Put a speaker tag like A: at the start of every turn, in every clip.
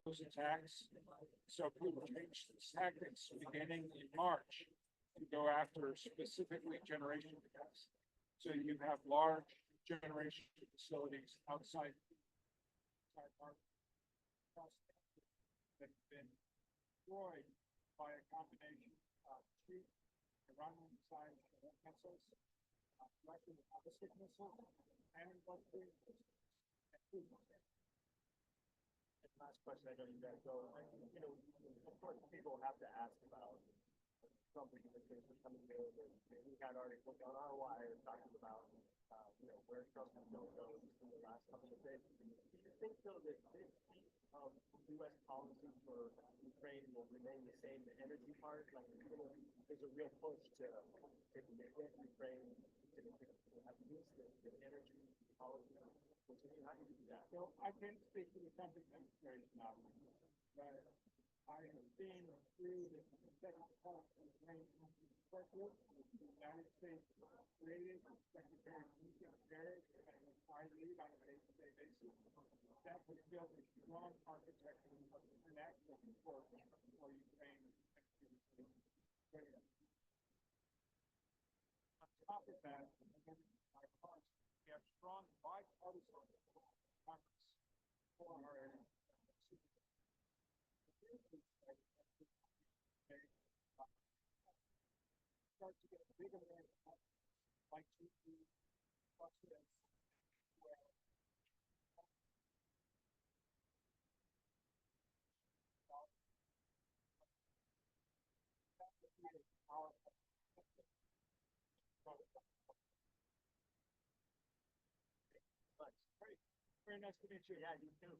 A: those attacks. So Putin changed his tactics beginning in March to go after specifically generation capacity. So you have large generation facilities outside our that have been destroyed by a combination of cheap Iranian-sized missiles, Russian ballistic missiles, and industrial missiles.
B: Last question, I know you guys go. You know, of course, people have to ask about Trump administration coming here. We had articles on our wire talking about, you know, where Trump is going to go in the last couple of days. Do you think, though, that this of U.S. policy for Ukraine will remain the same? The energy part, like, you know, there's a real push to get Ukraine to have used the energy policy. How do you do that?
A: So I can't speak to the Trump administration now, but I have seen through the second part of the the United States created Secretary of Affairs and I lead on a day-to-day basis. That has built a strong architecture of international support for Ukraine. On top of that, we have strong bipartisan Congress for our area. Start to get a big amount of like precedents where very nice to meet you.
B: Yeah, you too.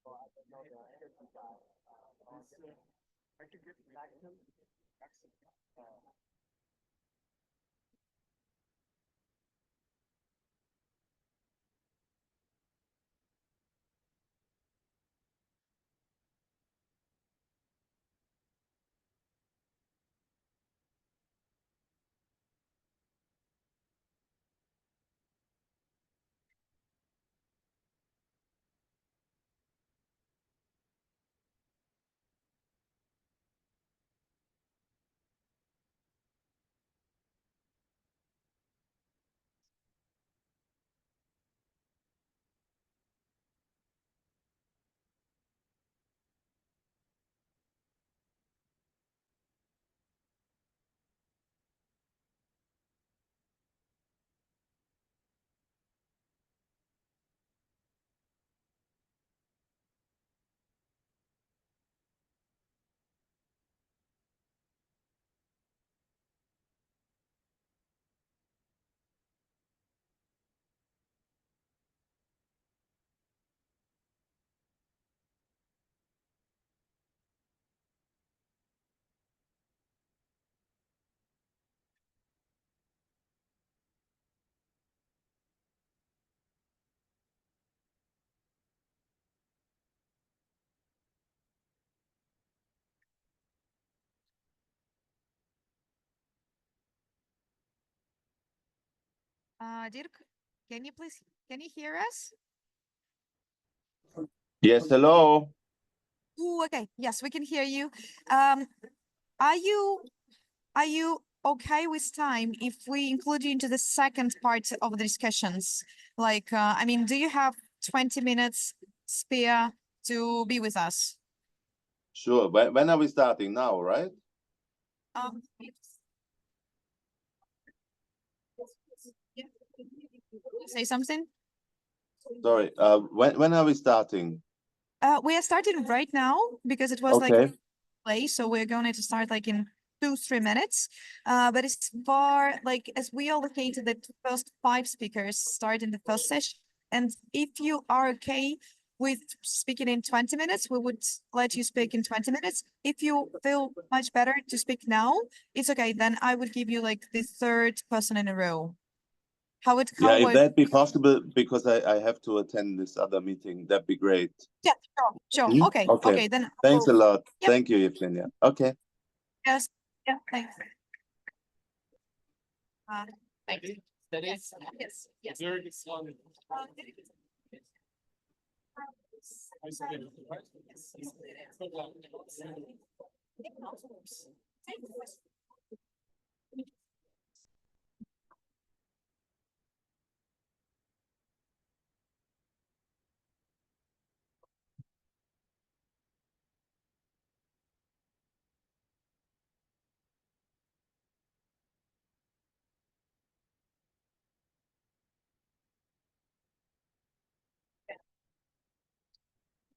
B: I don't know the energy guy.
A: I could get back to him.
C: Dirk, can you hear us?
D: Yes, hello.
C: Oh, okay. Yes, we can hear you. Are you okay with time if we include you into the second part of the discussions? Like, I mean, do you have 20 minutes spare to be with us?
D: Sure. When are we starting now, right?
C: Say something?
D: Sorry. When are we starting?
C: We are starting right now because it was like play, so we're going to start like in 2-3 minutes. But as far like as we allocated the first 5 speakers start in the first session, and if you are okay with speaking in 20 minutes, we would let you speak in 20 minutes. If you feel much better to speak now, it's okay. Then I would give you like the third person in a row. how it
D: Yeah, if
C: would.
D: that'd be possible, because I have to attend this other meeting, that'd be great.
C: Yeah, sure.
D: Mhm.
C: Okay.
D: Okay.
C: Okay. Then
D: Thanks a lot.
C: Yep.
D: Thank you, Evgenia. Okay.
C: Yes. Yeah. Thanks. Thank you. Yes. Yes. Yes.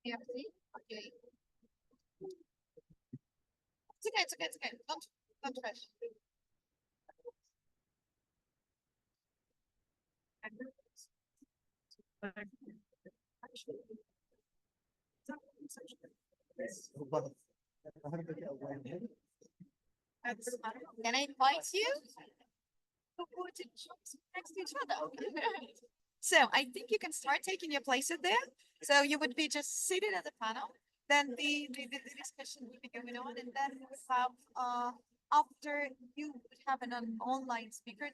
C: Yeah, see? Okay. It's okay, it's okay, it's okay. Don't rush. Can I invite you to put next to each other? So I think you can start taking your places there. So you would be just seated at the panel. Then the discussion will be going on, and then we have after you would have an online speaker,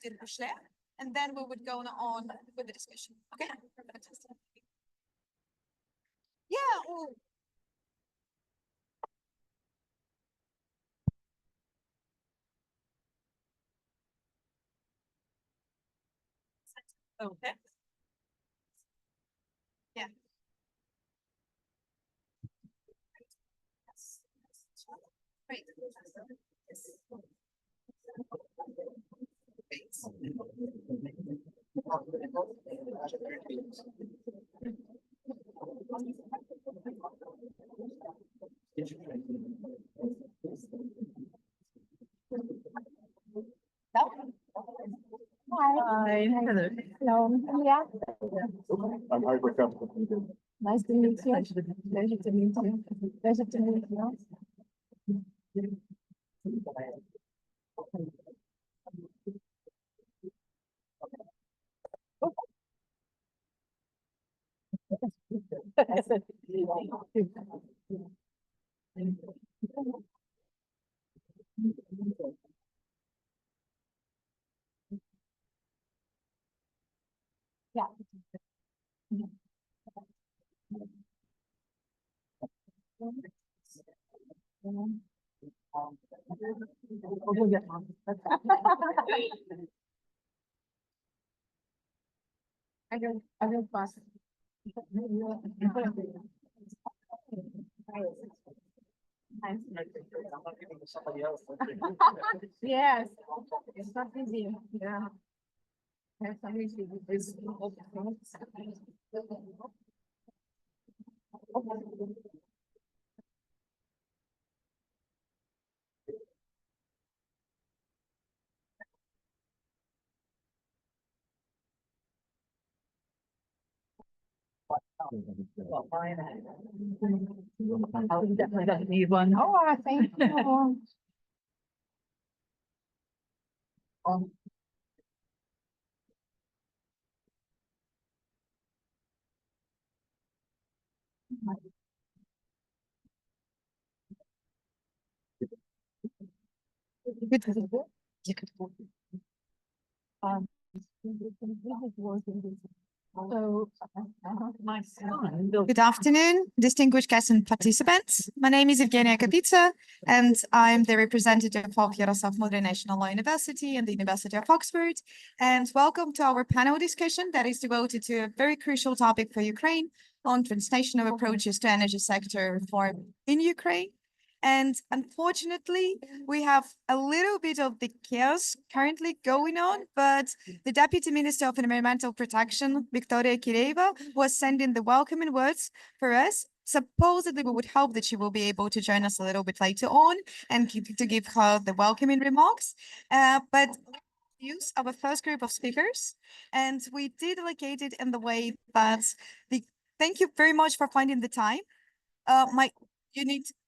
C: and then we would go on with the discussion. Okay. Fantastic. Yeah. Oh. Okay. Yeah. Great.
E: Hi. Hello. Hello. Yeah.
B: I'm hard with them.
E: Nice to meet you. Pleasure to meet you. Pleasure to meet you. Yeah. I will pass. Yes, it's not easy. Yeah. There's some issue with this. Definitely doesn't need one. Oh, I thank you. So, my son.
C: Good afternoon, distinguished guests and participants. My name is Evgenia Kapitsa, and I'm the representative of Yaroslav Mudry National Law University and the University of Oxford. And welcome to our panel discussion that is devoted to a very crucial topic for Ukraine on transnational approaches to energy sector reform in Ukraine. And unfortunately, we have a little bit of the chaos currently going on, but the Deputy Minister of Environmental Protection, Victoria Kireva, was sending the welcoming words for us. Supposedly, we would hope that she will be able to join us a little bit later on and to give her the welcoming remarks. But use our first group of speakers, and we did allocate it in the way that thank you very much for finding the time.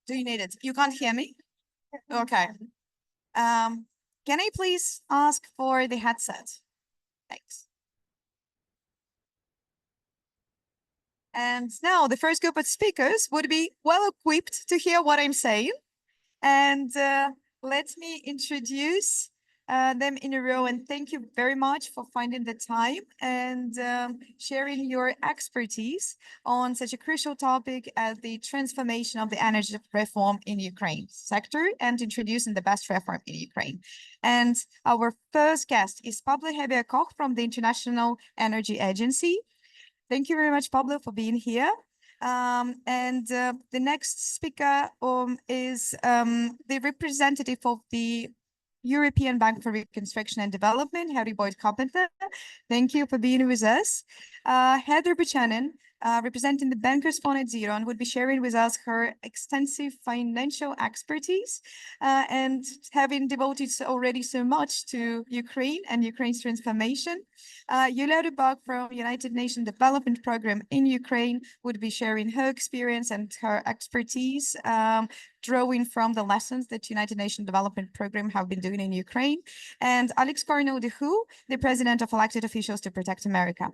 C: Do you need it? You can't hear me? Okay. Can I please ask for the headset? Thanks. And now the first group of speakers would be well equipped to hear what I'm saying. And let me introduce them in a row, and thank you very much for finding the time and sharing your expertise on such a crucial topic as the transformation of the energy reform in Ukraine sector and introducing the best reform in Ukraine. And our first guest is Pablo Koch from the International Energy Agency. Thank you very much, Pablo, for being here. The next speaker is the representative of the European Bank for Reconstruction and Development, Harry Boyd Carpenter. Thank you for being with us. Heather Buchanan, representing the Bankers Fund at Zero, and would be sharing with us her extensive financial expertise and having devoted already so much to Ukraine and Ukraine's transformation. Yulia Rybak from United Nations Development Program in Ukraine would be sharing her experience and her expertise, drawing from the lessons that United Nations Development Program have been doing in Ukraine. And Alex Carnot-Dehu, the president of Elected Officials to Protect America.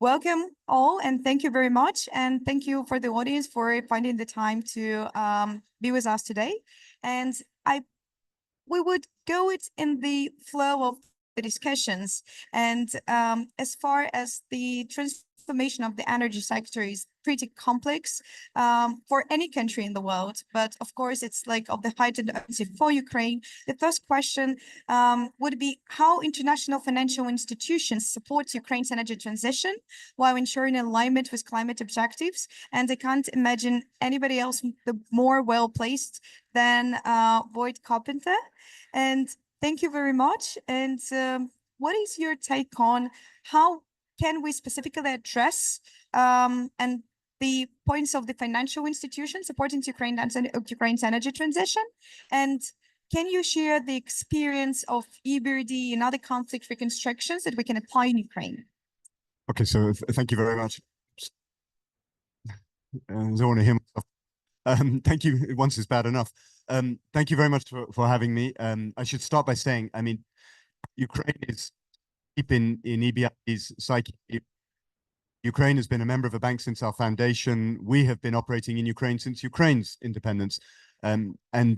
C: Welcome all, and thank you very much. And thank you for the audience for finding the time to be with us today. And we would go it in the flow of the discussions. And as far as the transformation of the energy sector is pretty complex for any country in the world, but of course it's like of the heightened urgency for Ukraine. The first question would be how international financial institutions support Ukraine's energy transition while ensuring alignment with climate objectives. And I can't imagine anybody else more well-placed than Boyd Carpenter. And thank you very much. And what is your take on how can we specifically address and the points of the financial institutions supporting Ukraine's energy transition? And can you share the experience of EBRD and other conflict reconstructions that we can apply in Ukraine?
F: Okay, so thank you very much. I don't want to hear myself. Thank you. Once is bad enough. Thank you very much for having me. I should start by saying, I mean, Ukraine is deep in EBRD's psyche. Ukraine has been a member of a bank since our foundation. We have been operating in Ukraine since Ukraine's independence. And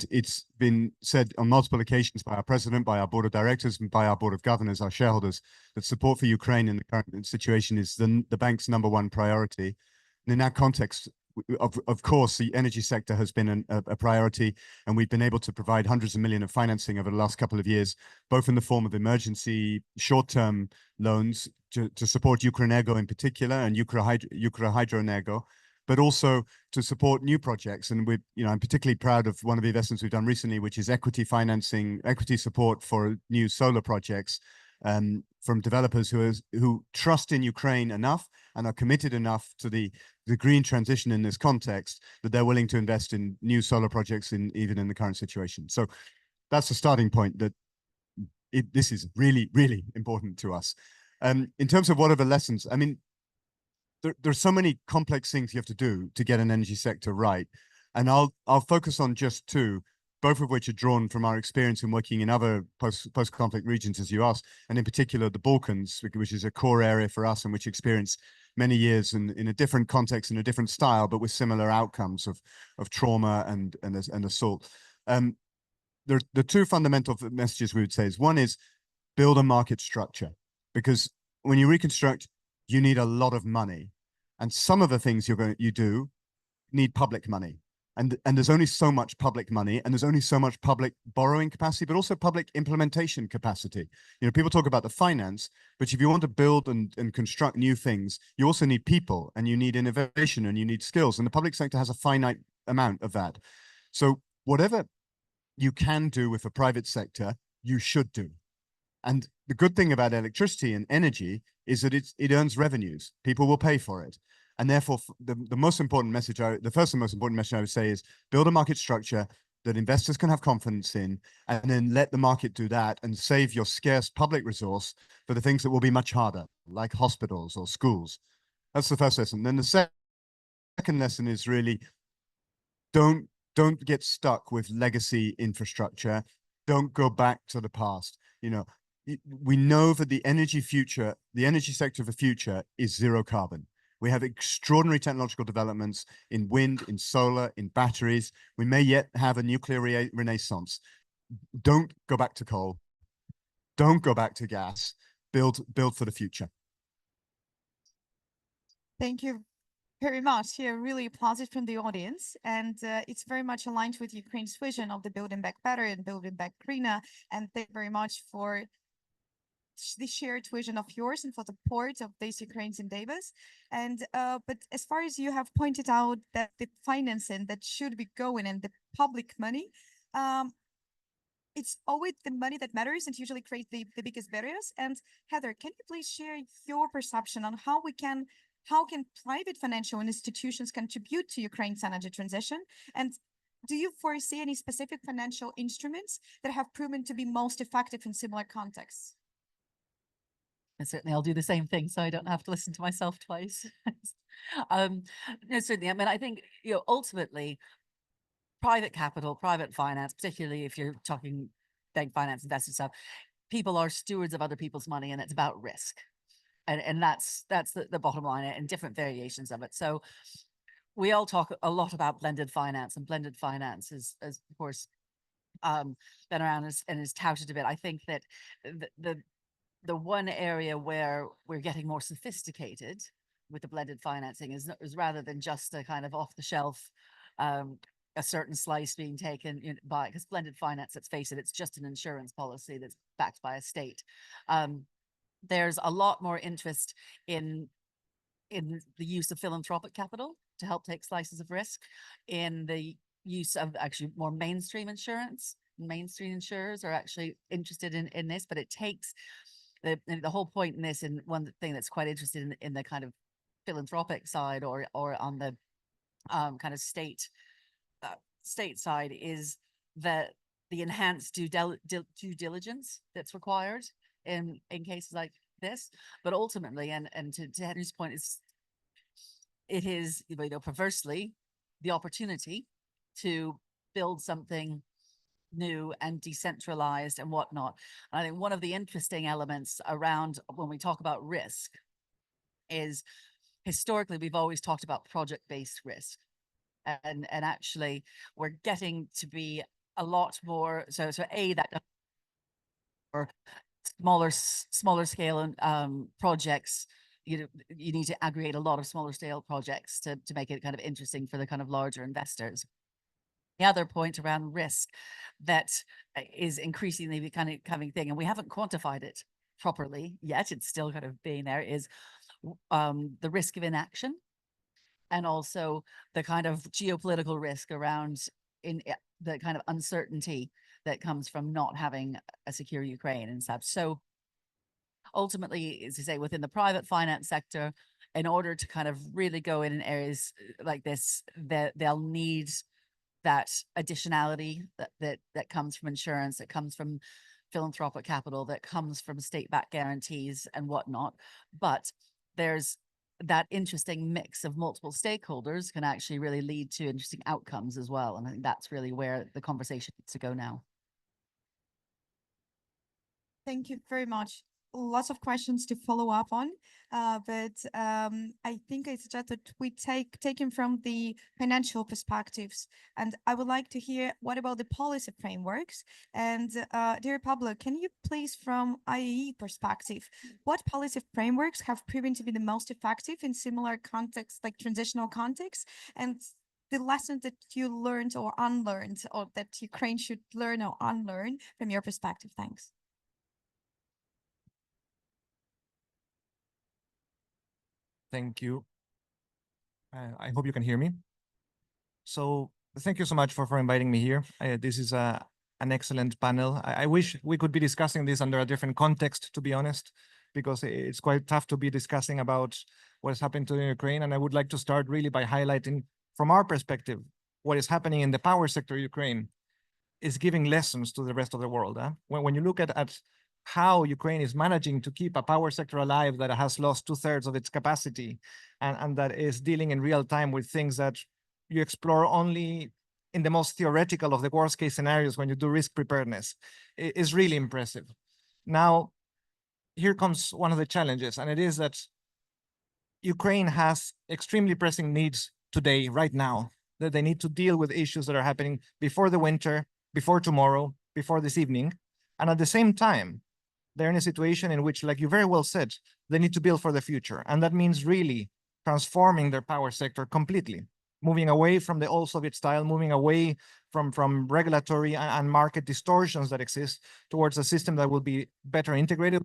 F: it's been said on multiple occasions by our president, by our board of directors, and by our board of governors, our shareholders, that support for Ukraine in the current situation is the bank's #1 priority. And in that context, of course, the energy sector has been a priority, and we've been able to provide hundreds of millions of financing over the last couple of years, both in the form of emergency short-term loans to support Ukrenergo in particular and Ukrhydroenergo, but also to support new projects. And I'm particularly proud of one of the investments we've done recently, which is equity financing, equity support for new solar projects from developers who trust in Ukraine enough and are committed enough to the green transition in this context that they're willing to invest in new solar projects even in the current situation. So that's the starting point, that this is really, really important to us. In terms of what are the lessons, I mean, there's so many complex things you have to do to get an energy sector right. And I'll focus on just two, both of which are drawn from our experience in working in other post-conflict regions, as you asked, and in particular the Balkans, which is a core area for us and which experienced many years in a different context, in a different style, but with similar outcomes of trauma and assault. The two fundamental messages we would say is, one is build a market structure, because when you reconstruct, you need a lot of money, and some of the things you do need public money. And there's only so much public money, and there's only so much public borrowing capacity, but also public implementation capacity. People talk about the finance, but if you want to build and construct new things, you also need people, and you need innovation, and you need skills. And the public sector has a finite amount of that. So whatever you can do with the private sector, you should do. And the good thing about electricity and energy is that it earns revenues. People will pay for it. And therefore, the most important message, the first and most important message I would say is build a market structure that investors can have confidence in, and then let the market do that and save your scarce public resource for the things that will be much harder, like hospitals or schools. That's the first lesson. Then the second lesson is really don't get stuck with legacy infrastructure. Don't go back to the past. We know that the energy sector of the future is zero carbon. We have extraordinary technological developments in wind, in solar, in batteries. We may yet have a nuclear renaissance. Don't go back to coal. Don't go back to gas. Build for the future.
C: Thank you very much. Here, really applauded from the audience, and it's very much aligned with Ukraine's vision of the building back better and building back greener. And thank you very much for the shared vision of yours and for the support of these Ukrainians endeavors. And but as far as you have pointed out that the financing that should be going and the public money, it's always the money that matters and usually creates the biggest barriers. And Heather, can you please share your perception on how can private financial institutions contribute to Ukraine's energy transition? And do you foresee any specific financial instruments that have proven to be most effective in similar contexts?
G: And certainly I'll do the same thing so I don't have to listen to myself twice. No, certainly. I mean, I think, ultimately, private capital, private finance, particularly if you're talking bank finance, investor stuff, people are stewards of other people's money, and it's about risk. And that's the bottom line, and different variations of it. So we all talk a lot about blended finance, and blended finance is of course, been around and is touted a bit. I think that the one area where we're getting more sophisticated with the blended financing is rather than just a kind of off the shelf, a certain slice being taken by, because blended finance, let's face it, it's just an insurance policy that's backed by a state. There's a lot more interest in the use of philanthropic capital to help take slices of risk, in the use of actually more mainstream insurance. Mainstream insurers are actually interested in this, but it takes the whole point in this, and one thing that's quite interesting in the kind of philanthropic side or on the kind of state side, is that the enhanced due diligence that's required in cases like this. But ultimately, and to Henry's point, it is perversely the opportunity to build something new and decentralized and whatnot. And I think one of the interesting elements around when we talk about risk is, historically we've always talked about project-based risk, and actually we're getting to be a lot more so that or smaller scale projects, you need to aggregate a lot of smaller scale projects to make it kind of interesting for the kind of larger investors. The other point around risk that is increasingly becoming thing, and we haven't quantified it properly yet, it's still kind of being there, is the risk of inaction, and also the kind of geopolitial risk around the kind of uncertainty that comes from not having a secure Ukraine and stuff. So ultimately, as I say, within the private finance sector, in order to kind of really go in areas like this, they'll need that additionality that comes from insurance, that comes from philanthropic capital, that comes from state-backed guarantees and whatnot. But there's that interesting mix of multiple stakeholders can actually really lead to interesting outcomes as well. And I think that's really where the conversation needs to go now.
C: Thank you very much. Lots of questions to follow up on, but I think I suggest that we take him from the financial perspectives, and I would like to hear what about the policy frameworks. And dear Pablo, can you please, from IAE perspective, what policy frameworks have proven to be the most effective in similar contexts, like transitional contexts, and the lessons that you learned or unlearned, or that Ukraine should learn or unlearn from your perspective? Thanks.
H: Thank you. I hope you can hear me. So thank you so much for inviting me here. This is an excellent panel. I wish we could be discussing this under a different context, to be honest, because it's quite tough to be discussing about what is happening to Ukraine. And I would like to start really by highlighting, from our perspective, what is happening in the power sector of Ukraine is giving lessons to the rest of the world. When you look at how Ukraine is managing to keep a power sector alive that has lost 2/3 of its capacity, and that is dealing in real time with things that you explore only in the most theoretical of the worst case scenarios when you do risk preparedness, is really impressive. Now, here comes one of the challenges, and it is that Ukraine has extremely pressing needs today, right now, that they need to deal with issues that are happening before the winter, before tomorrow, before this evening. And at the same time, they're in a situation in which, like you very well said, they need to build for the future. And that means really transforming their power sector completely, moving away from the old Soviet style, moving away from regulatory and market distortions that exist towards a system that will be better integrated,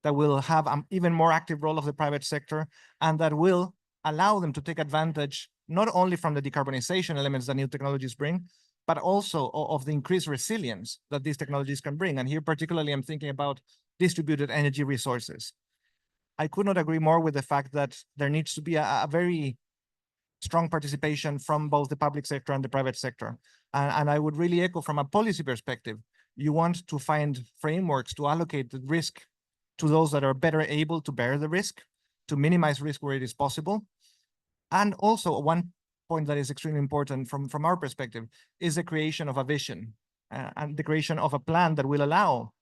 H: that will have an even more active role of the private sector, and that will allow them to take advantage not only from the decarbonization elements that new technologies bring, but also of the increased resilience that these technologies can bring. And here particularly, I'm thinking about distributed energy resources. I could not agree more with the fact that there needs to be a very strong participation from both the public sector and the private sector. And I would really echo from a policy perspective, you want to find frameworks to allocate the risk to those that are better able to bear the risk, to minimize risk where it is possible. And also one point that is extremely important from our perspective is the creation of a vision and the creation of a plan that will allow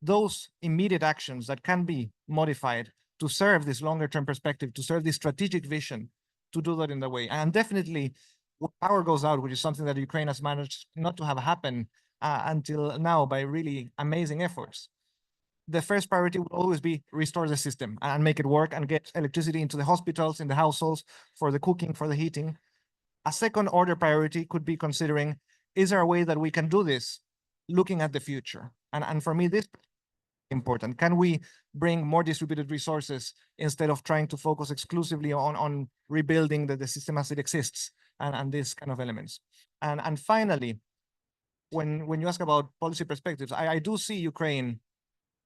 H: those immediate actions that can be modified to serve this longer term perspective, to serve this strategic vision, to do that in the way. And definitely when power goes out, which is something that Ukraine has managed not to have happen until now by really amazing efforts. The first priority will always be restore the system and make it work and get electricity into the hospitals, in the households, for the cooking, for the heating. A second order priority could be considering, is there a way that we can do this looking at the future? And for me, this is important. Can we bring more distributed resources instead of trying to focus exclusively on rebuilding the system as it exists and these kind of elements? And finally, when you ask about policy perspectives, I do see Ukraine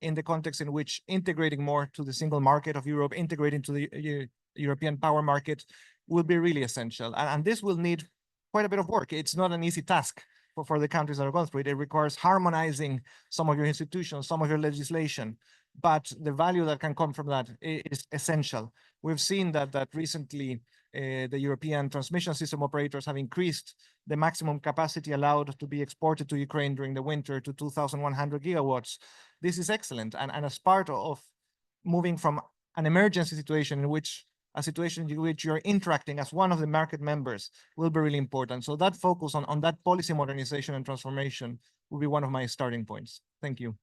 H: in the context in which integrating more to the single market of Europe, integrating to the European power market will be really essential. And this will need quite a bit of work. It's not an easy task for the countries that are going through it. It requires harmonizing some of your institutions, some of your legislation, but the value that can come from that is essential. We've seen that recently the European transmission system operators have increased the maximum capacity allowed to be exported to Ukraine during the winter to 2,100 gigawatts. This is excellent. And as part of moving from an emergency situation in which a situation in which you're interacting as one of the market members will be really important. So that focus on that policy modernization and transformation will be one of my starting points. Thank you.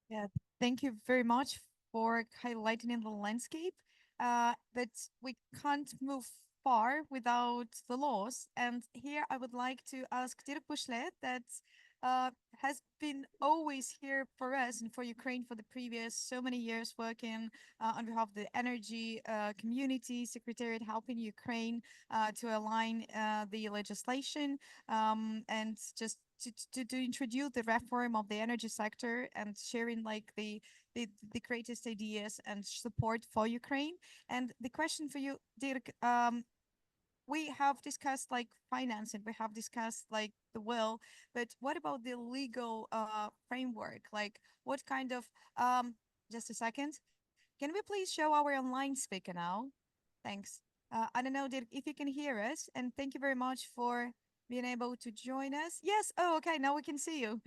C: Yeah, thank you very much for highlighting the landscape. But we can't move far without the laws. And here I would like to ask Dirk Bushlet that has been always here for us and for Ukraine for the previous so many years, working on behalf of the energy community secretariat, helping Ukraine to align the legislation and just to introduce the reform of the energy sector and sharing like the greatest ideas and support for Ukraine. And the question for you, Dirk, we have discussed like financing, we have discussed like the will, but what about the legal framework? Like what kind of, just a second, can we please show our online speaker now? Thanks. I don't know, Dirk, if you can hear us, and thank you very much for being able to join us. Yes, oh, okay, now we can see you.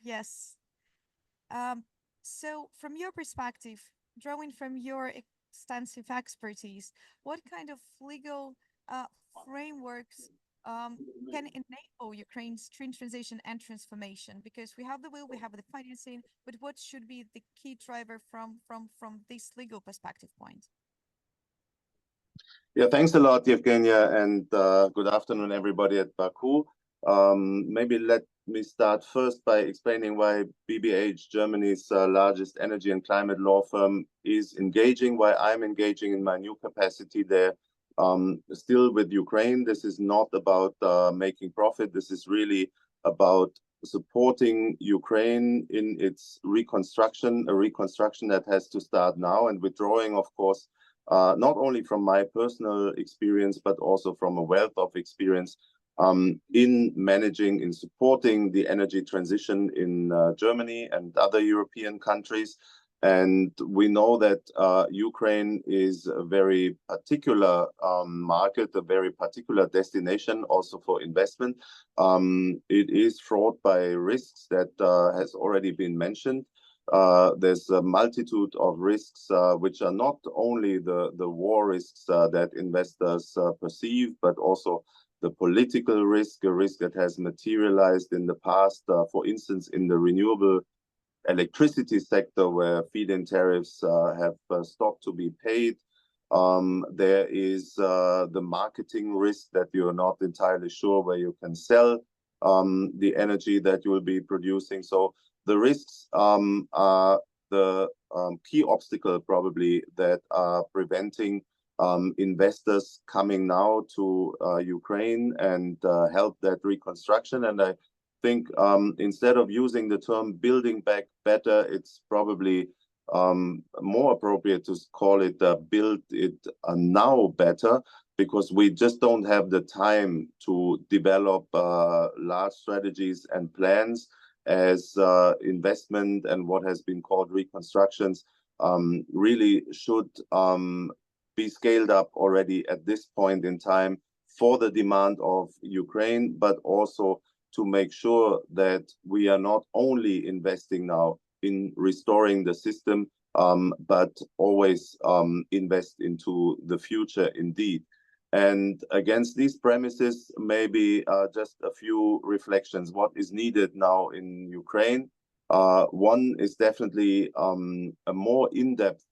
C: Yes. So from your perspective, drawing from your extensive expertise, what kind of legal frameworks can enable Ukraine's transition and transformation? Because we have the will, we have the financing, but what should be the key driver from this legal perspective point?
D: Yeah, thanks a lot, Yevgenia, and good afternoon, everybody at Baku. Maybe let me start first by explaining why BBH, Germany's largest energy and climate law firm, is engaging, why I'm engaging in my new capacity there. Still with Ukraine, this is not about making profit. This is really about supporting Ukraine in its reconstruction, a reconstruction that has to start now, and withdrawing, of course, not only from my personal experience, but also from a wealth of experience in managing, in supporting the energy transition in Germany and other European countries. And we know that Ukraine is a very particular market, a very particular destination also for investment. It is fraught by risks that has already been mentioned. there's a multitude of risks, which are not only the war risks that investors perceive, but also the political risk, a risk that has materialized in the past, for instance, in the renewable electricity sector, where feed-in tariffs have stopped to be paid. There is the marketing risk that you're not entirely sure where you can sell the energy that you will be producing. So the risks are the key obstacle probably that are preventing investors coming now to Ukraine and help that reconstruction. And I think instead of using the term building back better, it's probably more appropriate to call it build it now better, because we just don't have the time to develop large strategies and plans, as investment and what has been called reconstructions really should be scaled up already at this point in time for the demand of Ukraine, but also to make sure that we are not only investing now in restoring the system, but always invest into the future indeed. And against these premises, maybe just a few reflections. What is needed now in Ukraine? One is definitely a more in-depth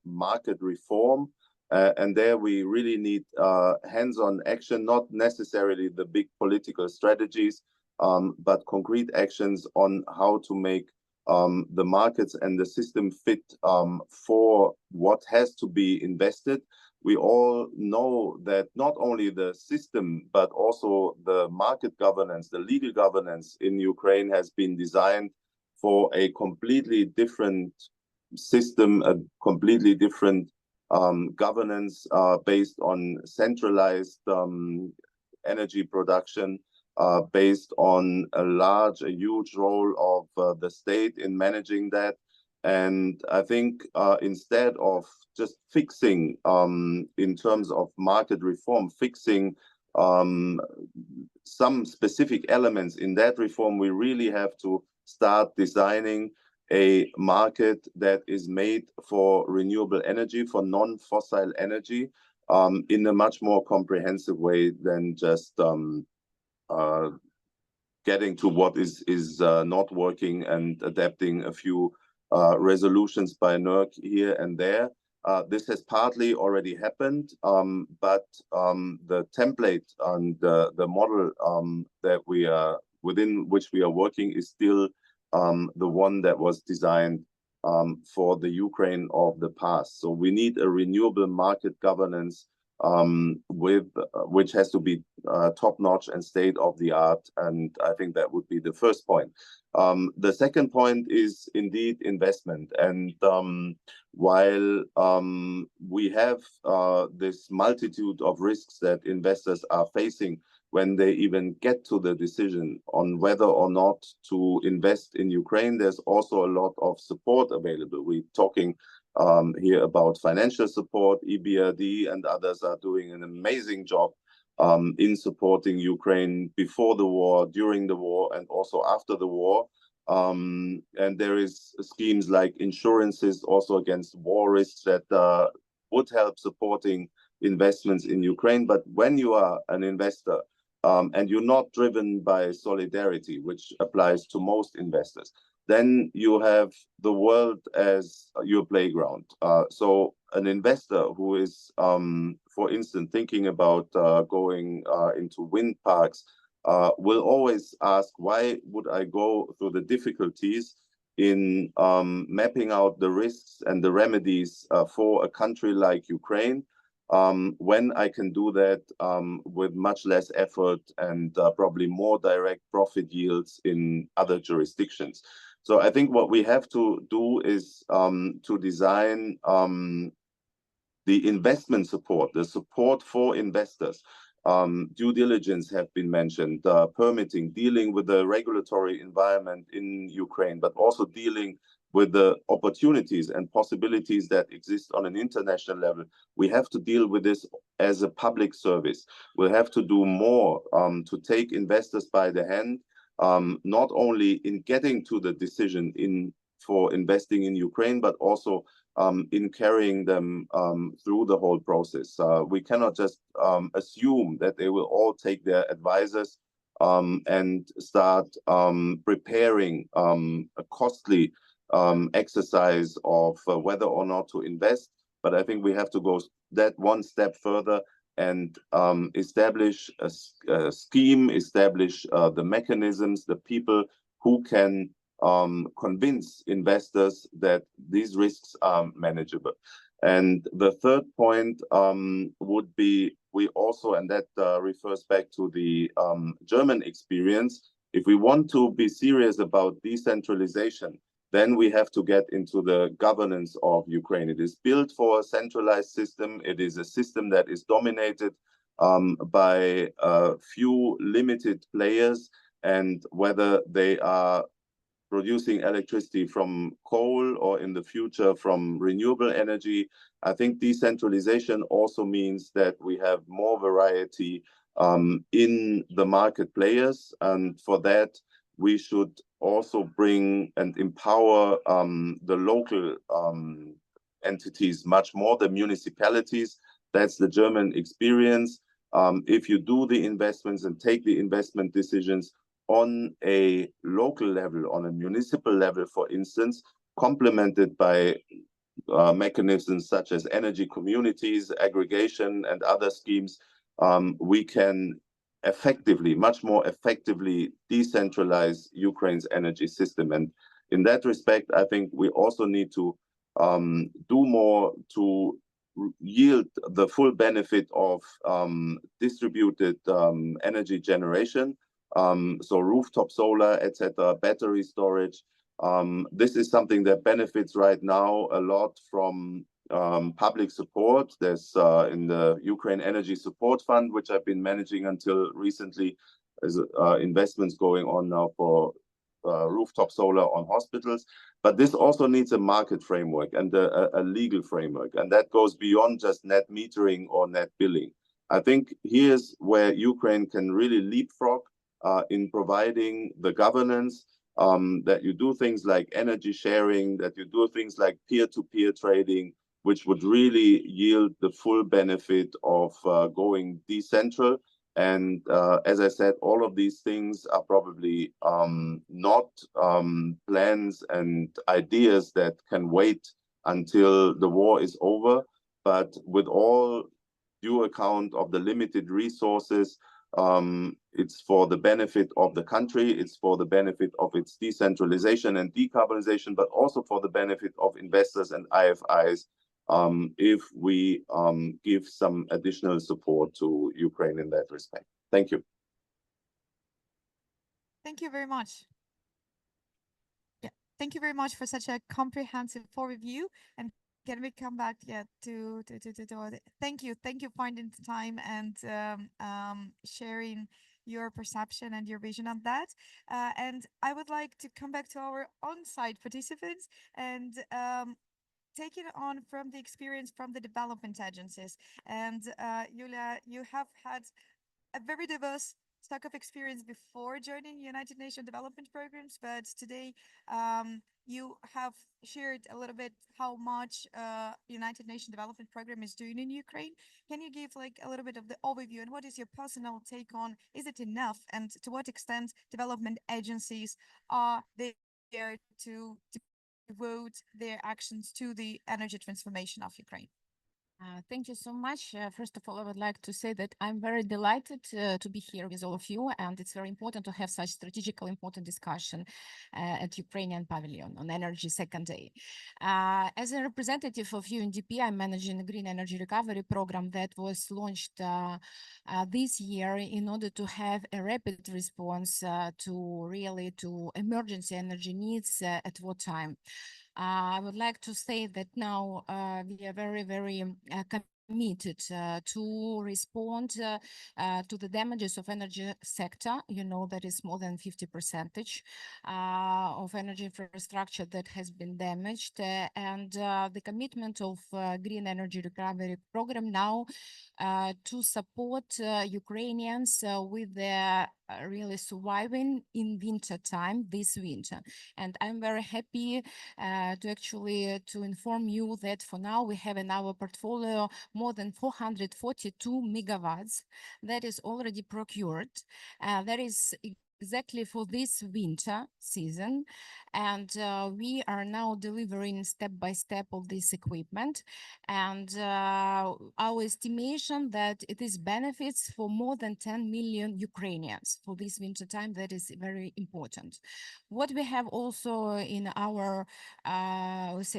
D: market reform. And there we really need hands-on action, not necessarily the big political strategies, but concrete actions on how to make the markets and the system fit for what has to be invested. We all know that not only the system, but also the market governance, the legal governance in Ukraine has been designed for a completely different system, a completely different governance based on centralized energy production, based on a huge role of the state in managing that. And I think instead of just fixing, in terms of market reform, fixing some specific elements in that reform, we really have to start designing a market that is made for renewable energy, for non-fossil energy, in a much more comprehensive way than just getting to what is not working and adapting a few resolutions by NERC here and there. This has partly already happened, but the template and the model that we are within which we are working is still the one that was designed for the Ukraine of the past. So we need a renewable market governance which has to be top-notch and state-of-the-art, and I think that would be the first point. The second point is indeed investment, and while we have this multitude of risks that investors are facing when they even get to the decision on whether or not to invest in Ukraine, there's also a lot of support available. We're talking here about financial support. EBRD and others are doing an amazing job in supporting Ukraine before the war, during the war, and also after the war. And there is schemes like insurances also against war risks that would help supporting investments in Ukraine. But when you are an investor and you're not driven by solidarity, which applies to most investors, then you have the world as your playground. So an investor who is, for instance, thinking about going into wind parks will always ask, why would I go through the difficulties in mapping out the risks and the remedies for a country like Ukraine, when I can do that with much less effort and probably more direct profit yields in other jurisdictions. So I think what we have to do is to design the investment support, the support for investors. Due diligence have been mentioned, permitting, dealing with the regulatory environment in Ukraine, but also dealing with the opportunities and possibilities that exist on an international level. We have to deal with this as a public service. We'll have to do more to take investors by the hand, not only in getting to the decision in for investing in Ukraine, but also in carrying them through the whole process. We cannot just assume that they will all take their advisors and start preparing a costly exercise of whether or not to invest. But I think we have to go that one step further and establish a scheme, establish the mechanisms, the people who can convince investors that these risks are manageable. And the third point would be, we also, and that refers back to the German experience, if we want to be serious about decentralization, then we have to get into the governance of Ukraine. It is built for a centralized system. It is a system that is dominated by a few limited players, and whether they are producing electricity from coal or in the future from renewable energy, I think decentralization also means that we have more variety in the market players. And for that, we should also bring and empower the local entities much more, the municipalities. That's the German experience. If you do the investments and take the investment decisions on a local level, on a municipal level, for instance, complemented by mechanisms such as energy communities, aggregation, and other schemes, we can effectively, much more effectively, decentralize Ukraine's energy system. And in that respect, I think we also need to do more to yield the full benefit of distributed energy generation. So rooftop solar, etc., battery storage. This is something that benefits right now a lot from public support. There's in the Ukraine Energy Support Fund, which I've been managing until recently, there's investments going on now for rooftop solar on hospitals. But this also needs a market framework and a legal framework. And that goes beyond just net metering or net billing. I think here's where Ukraine can really leapfrog in providing the governance, that you do things like energy sharing, that you do things like peer-to-peer trading, which would really yield the full benefit of going decentral. And as I said, all of these things are probably not plans and ideas that can wait until the war is over, but with all due account of the limited resources, it's for the benefit of the country, it's for the benefit of its decentralization and decarbonization, but also for the benefit of investors and IFIs, if we give some additional support to Ukraine in that respect. Thank you.
C: Thank you very much. Yeah, thank you very much for such a comprehensive overview. And can we come back to thank you for finding the time and sharing your perception and your vision on that. And I would like to come back to our on-site participants and take it on from the experience from the development agencies. And Yulia, you have had a very diverse stock of experience before joining United Nations development programs, but today you have shared a little bit how much United Nations development program is doing in Ukraine. Can you give like a little bit of the overview, and what is your personal take on, is it enough, and to what extent development agencies are there to devote their actions to the energy transformation of Ukraine?
E: Thank you so much. First of all, I would like to say that I'm very delighted to be here with all of you, and it's very important to have such strategically important discussion at Ukrainian Pavilion on Energy Second Day. As a representative of UNDP, I'm managing the Green Energy Recovery Program that was launched this year in order to have a rapid response to emergency energy needs at wartime. I would like to say that now we are very, very committed to respond to the damages of energy sector. You know, that is more than 50% of energy infrastructure that has been damaged, and the commitment of Green Energy Recovery Program now to support Ukrainians with their really surviving in winter time this winter. And I'm very happy to inform you that for now we have in our portfolio more than 442 megawatts that is already procured. That is exactly for this winter season, and we are now delivering step by step of this equipment, and our estimation that it is benefits for more than 10 million Ukrainians for this winter time. That is very important. What we have also in our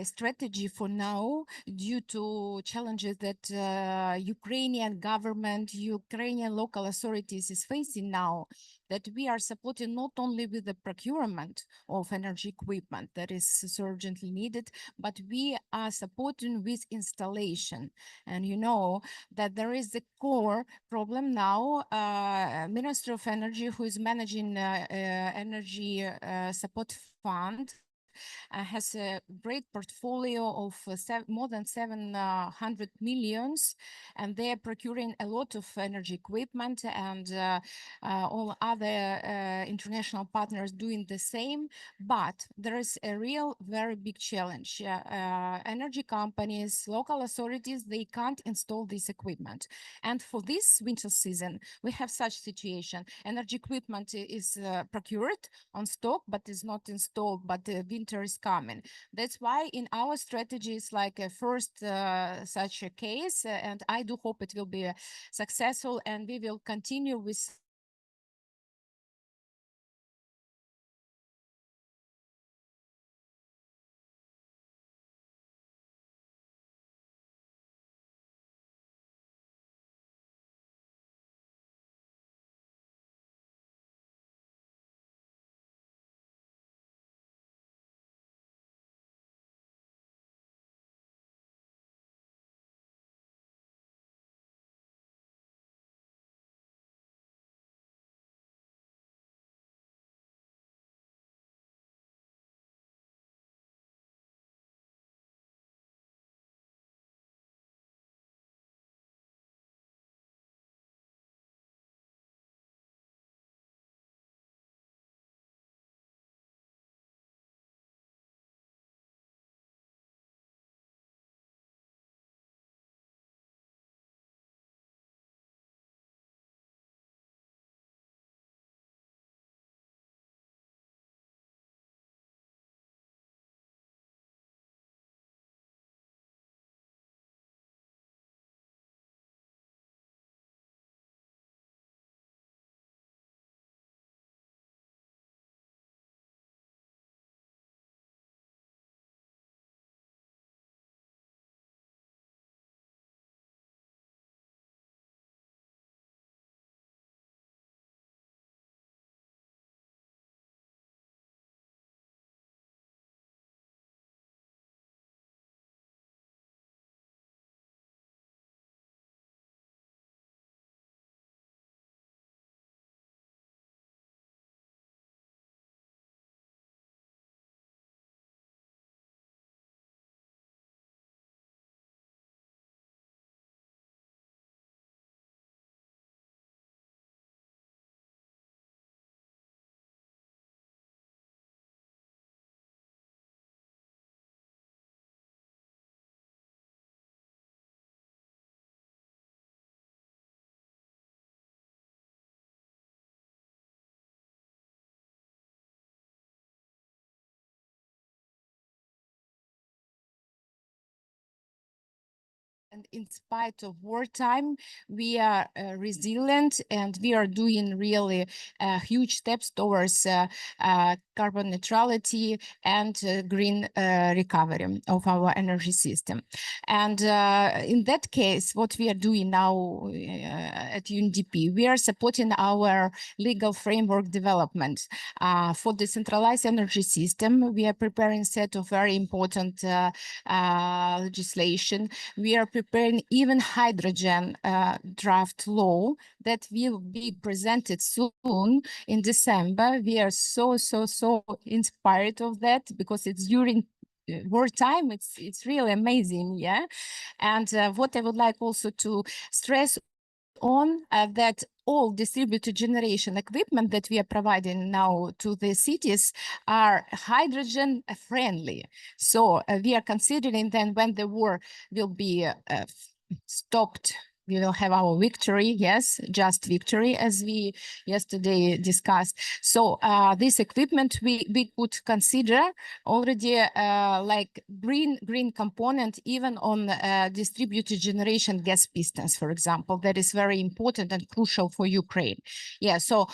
E: strategy for now, due to challenges that Ukrainian government, Ukrainian local authorities is facing now, that we are supporting not only with the procurement of energy equipment that is urgently needed, but we are supporting with installation. And you know that there is a core problem now. Ministry of Energy, who is managing energy support fund, has a great portfolio of more than 700 millions, and they are procuring a lot of energy equipment, and all other international partners doing the same. But there is a real very big challenge. Energy companies, local authorities, they can't install this equipment. And for this winter season, we have such situation. Energy equipment is procured on stock, but is not installed, but the winter is coming. That's why in our strategy is like a first such a case, and I do hope it will be successful, and we will continue with and in spite of wartime, we are resilient, and we are doing really huge steps towards carbon neutrality and green recovery of our energy system. And in that case, what we are doing now at UNDP, we are supporting our legal framework development for decentralized energy system. We are preparing a set of very important legislation. We are preparing preparing even hydrogen draft law that will be presented soon in December. We are so inspired of that because it's during wartime. It's really amazing, yeah. And what I would like also to stress on that all distributed generation equipment that we are providing now to the cities are hydrogen friendly. So we are considering then when the war will be stopped, we will have our victory, yes, just victory, as we yesterday discussed. So this equipment we could consider already like green component even on distributed generation gas pistons, for example. That is very important and crucial for Ukraine. Yeah, so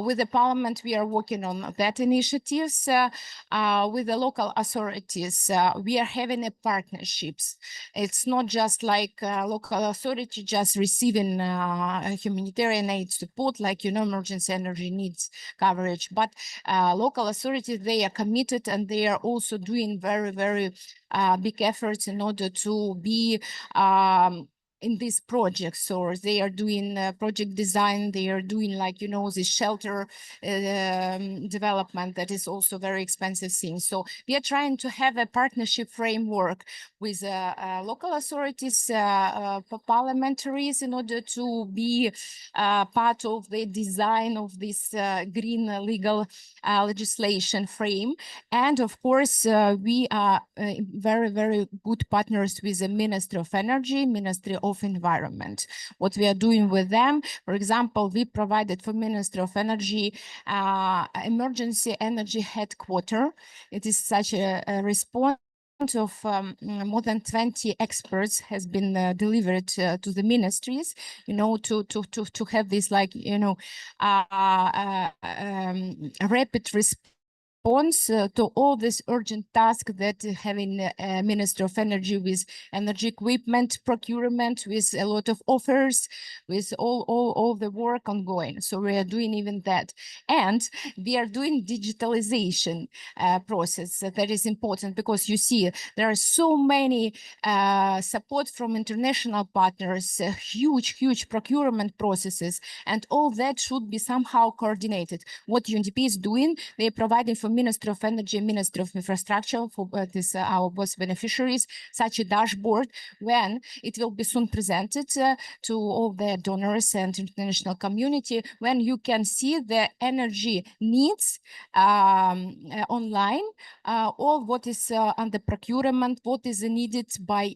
E: with the parliament, we are working on that initiatives. With the local authorities, we are having a partnerships. It's not just like local authority just receiving humanitarian aid support, like, you know, emergency energy needs coverage, but local authorities, they are committed and they are also doing very big efforts in order to be in these projects, or they are doing project design, they are doing, like, you know, the shelter development that is also very expensive thing. So we are trying to have a partnership framework with local authorities, parliamentaries, in order to be part of the design of this green legal legislation frame. And of course, we are very good partners with the Ministry of Energy, Ministry of Environment. What we are doing with them, for example, we provided for Ministry of Energy emergency energy headquarter. It is such a response of more than 20 experts has been delivered to the ministries, you know, to have this, like, you know, rapid response to all this urgent task that having a Minister of Energy with energy equipment procurement, with a lot of offers, with all the work ongoing. So we are doing even that, and we are doing digitalization process that is important, because you see there are so many support from international partners, huge procurement processes, and all that should be somehow coordinated. What UNDP is doing, they are providing for Ministry of Energy, Ministry of Infrastructure, for this our both beneficiaries, such a dashboard, when it will be soon presented to all the donors and international community, when you can see the energy needs online, all what is under procurement, what is needed by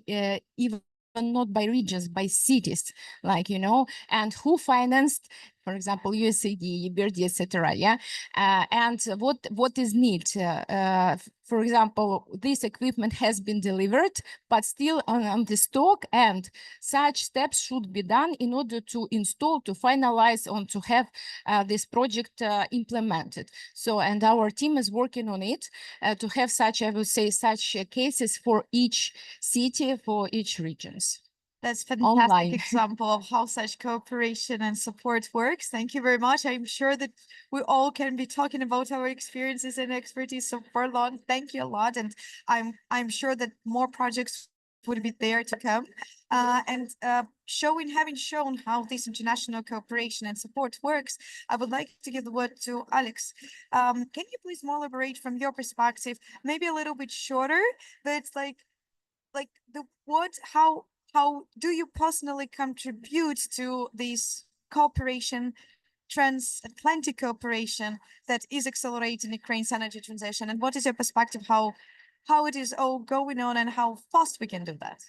E: even not by regions, by cities, like, you know, and who financed, for example, USAID, EBRD, etc. Yeah, and what is need? For example, this equipment has been delivered, but still on the stock, and such steps should be done in order to install, to finalize, on to have this project implemented. So, and our team is working on it to have such, I would say, such cases for each city, for each regions.
C: That's fantastic online example of how such cooperation and support works. Thank you very much. I'm sure that we all can be talking about our experiences and expertise so far long. Thank you a lot, and I'm sure that more projects would be there to come. Having shown how this international cooperation and support works, I would like to give the word to Alex. Can you please more elaborate from your perspective, maybe a little bit shorter, but it's like how do you personally contribute to this cooperation, transatlantic cooperation that is accelerating Ukraine's energy transition? And what is your perspective, how it is all going on and how fast we can do that?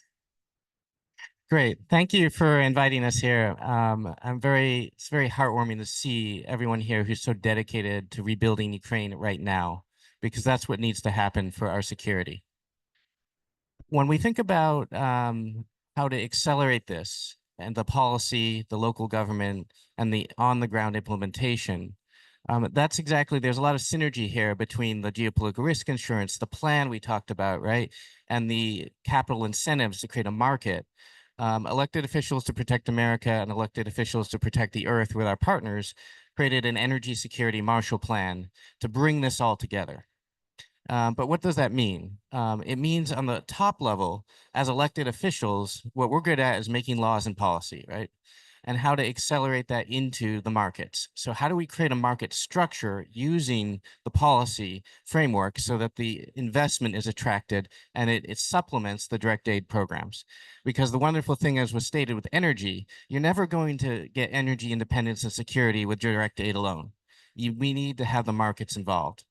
I: Great. Thank you for inviting us here. It's very heartwarming to see everyone here who's so dedicated to rebuilding Ukraine right now, because that's what needs to happen for our security. When we think about how to accelerate this, and the policy, the local government, and the on-the-ground implementation, that's exactly, there's a lot of synergy here between the geopolitical risk insurance, the plan we talked about, right, and the capital incentives to create a market. Elected officials to protect America and elected officials to protect the earth with our partners created an energy security Marshall Plan to bring this all together. But what does that mean? It means on the top level, as elected officials, what we're good at is making laws and policy, right? And how to accelerate that into the markets. So how do we create a market structure using the policy framework so that the investment is attracted and it supplements the direct aid programs? Because the wonderful thing, as was stated with energy, you're never going to get energy independence and security with direct aid alone. We need to have the markets involved.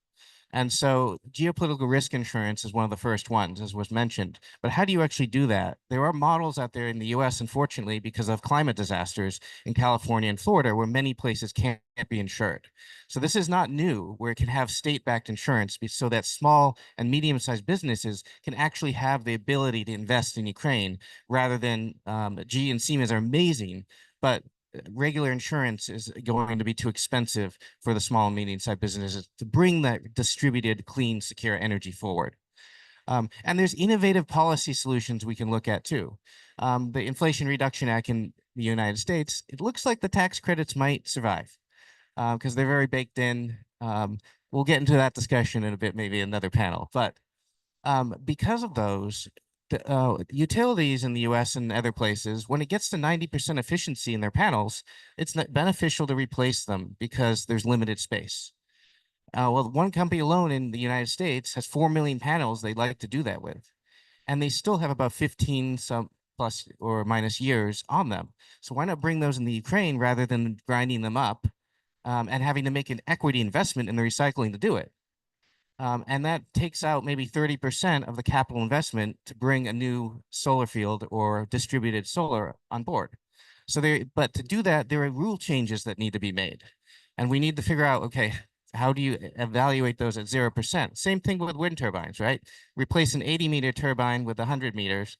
I: And so geopolitical risk insurance is one of the first ones, as was mentioned. But how do you actually do that? There are models out there in the US, unfortunately, because of climate disasters in California and Florida, where many places can't be insured. So this is not new, where it can have state-backed insurance so that small and medium-sized businesses can actually have the ability to invest in Ukraine rather than GE and Siemens are amazing, but regular insurance is going to be too expensive for the small and medium-sized businesses to bring that distributed, clean, secure energy forward. And there's innovative policy solutions we can look at too. The Inflation Reduction Act in the United States, it looks like the tax credits might survive because they're very baked in. We'll get into that discussion in a bit, maybe another panel. But because of those, the utilities in the US and other places, when it gets to 90% efficiency in their panels, it's not beneficial to replace them because there's limited space. Well, one company alone in the United States has 4 million panels they'd like to do that with. And they still have about 15 some plus or minus years on them. So why not bring those in the Ukraine rather than grinding them up and having to make an equity investment in the recycling to do it? And that takes out maybe 30% of the capital investment to bring a new solar field or distributed solar on board. So but to do that, there are rule changes that need to be made. And we need to figure out, okay, how do you evaluate those at 0%? Same thing with wind turbines, right? Replace an 80-meter turbine with 100 meters,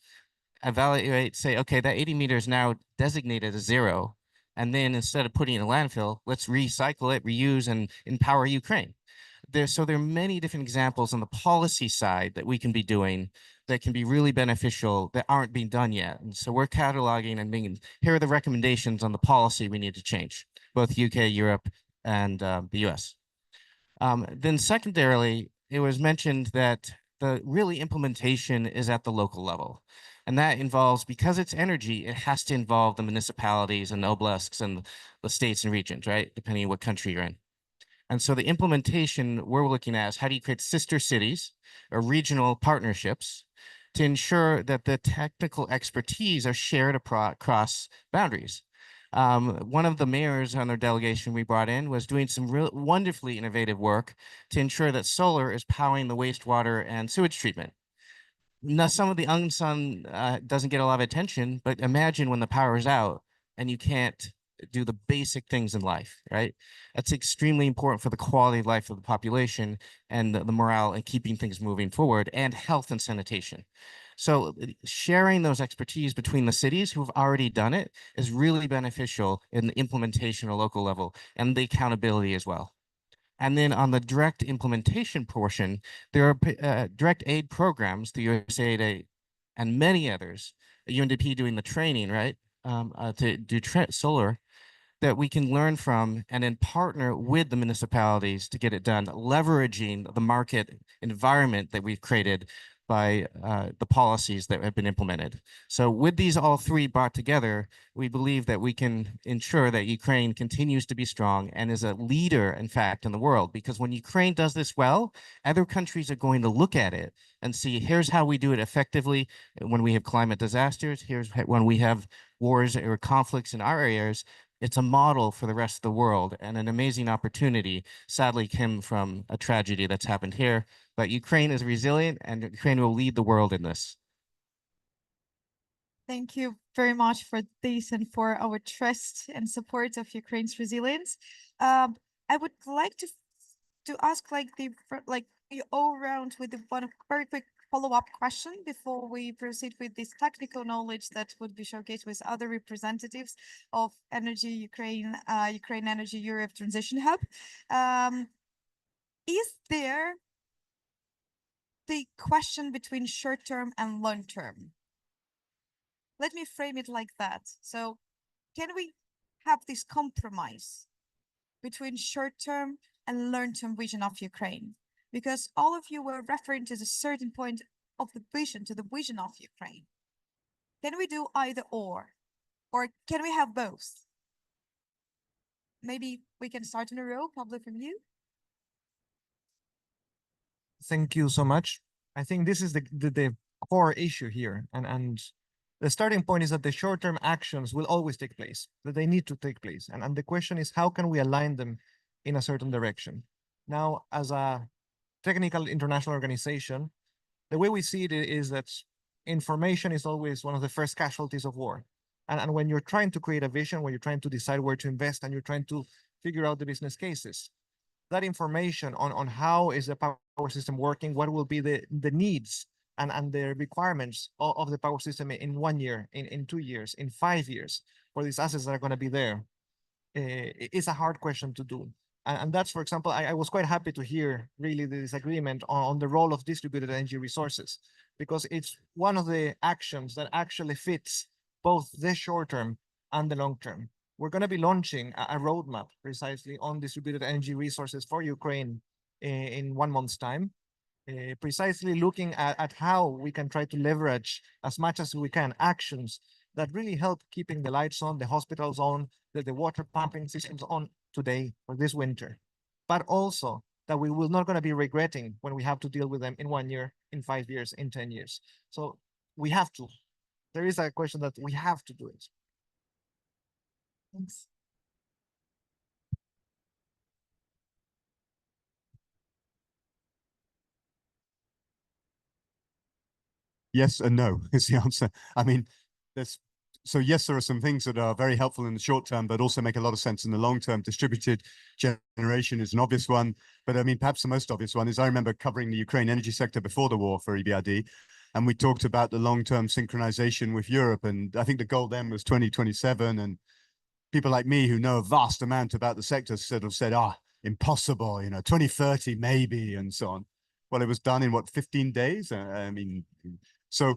I: evaluate, say, okay, that 80 meters now designated as 0. And then instead of putting it in a landfill, let's recycle it, reuse, and empower Ukraine. So there are many different examples on the policy side that we can be doing that can be really beneficial that aren't being done yet. And so we're cataloging and being, here are the recommendations on the policy we need to change, both UK, Europe, and the US. Then secondarily, it was mentioned that the really implementation is at the local level. And that involves, because it's energy, it has to involve the municipalities and oblasts and the states and regions, right? Depending on what country you're in. And so the implementation we're looking at is how do you create sister cities or regional partnerships to ensure that the technical expertise are shared across boundaries. One of the mayors on our delegation we brought in was doing some real wonderfully innovative work to ensure that solar is powering the wastewater and sewage treatment. Now, some of the unsung doesn't get a lot of attention, but imagine when the power is out and you can't do the basic things in life, right? That's extremely important for the quality of life of the population and the morale and keeping things moving forward, and health and sanitation. So sharing those expertise between the cities who have already done it is really beneficial in the implementation at a local level and the accountability as well. And then on the direct implementation portion, there are direct aid programs, the USAID and many others, UNDP doing the training, right, to do solar, that we can learn from and then partner with the municipalities to get it done, leveraging the market environment that we've created by the policies that have been implemented. So with these all three brought together, we believe that we can ensure that Ukraine continues to be strong and is a leader, in fact, in the world. Because when Ukraine does this well, other countries are going to look at it and see, here's how we do it effectively when we have climate disasters, here's when we have wars or conflicts in our areas. It's a model for the rest of the world and an amazing opportunity. Sadly, came from a tragedy that's happened here, but Ukraine is resilient and Ukraine will lead the world in this.
C: Thank you very much for this and for our trust and support of Ukraine's resilience. I would like to ask the all round with one very quick follow-up question before we proceed with this technical knowledge that would be showcased with other representatives of Energy Ukraine, Ukraine Energy Europe Transition Hub. Is there the question between short-term and long-term? Let me frame it like that. So can we have this compromise between short-term and long-term vision of Ukraine? Because all of you were referring to the certain point of the vision, to the vision of Ukraine. Can we do either or can we have both? Maybe we can start in a row, probably from you.
H: Thank you so much. I think this is the core issue here. And the starting point is that the short-term actions will always take place, that they need to take place. And the question is, how can we align them in a certain direction? Now, as a technical international organization, the way we see it is that information is always one of the first casualties of war. And when you're trying to create a vision, when you're trying to decide where to invest and you're trying to figure out the business cases, that information on how is the power system working, what will be the needs and the requirements of the power system in 1 year, in 2 years, in 5 years, for these assets that are going to be there, is a hard question to do. And that's, for example, I was quite happy to hear really the disagreement on the role of distributed energy resources, because it's one of the actions that actually fits both the short term and the long term. We're going to be launching a roadmap precisely on distributed energy resources for Ukraine in 1 month's time, precisely looking at how we can try to leverage as much as we can actions that really help keeping the lights on, the hospitals on, the water pumping systems on today for this winter, but also that we will not going to be regretting when we have to deal with them in 1 year, in 5 years, in 10 years. So we have to. There is a question that we have to do it.
C: Thanks.
F: Yes and no is the answer. I mean, yes, there are some things that are very helpful in the short term, but also make a lot of sense in the long term. Distributed generation is an obvious one, but I mean, perhaps the most obvious one is I remember covering the Ukraine energy sector before the war for EBRD, and we talked about the long-term synchronization with Europe, and I think the goal then was 2027, and people like me who know a vast amount about the sector sort of said, impossible, 2030 maybe, and so on. Well, it was done in what, 15 days? I mean, so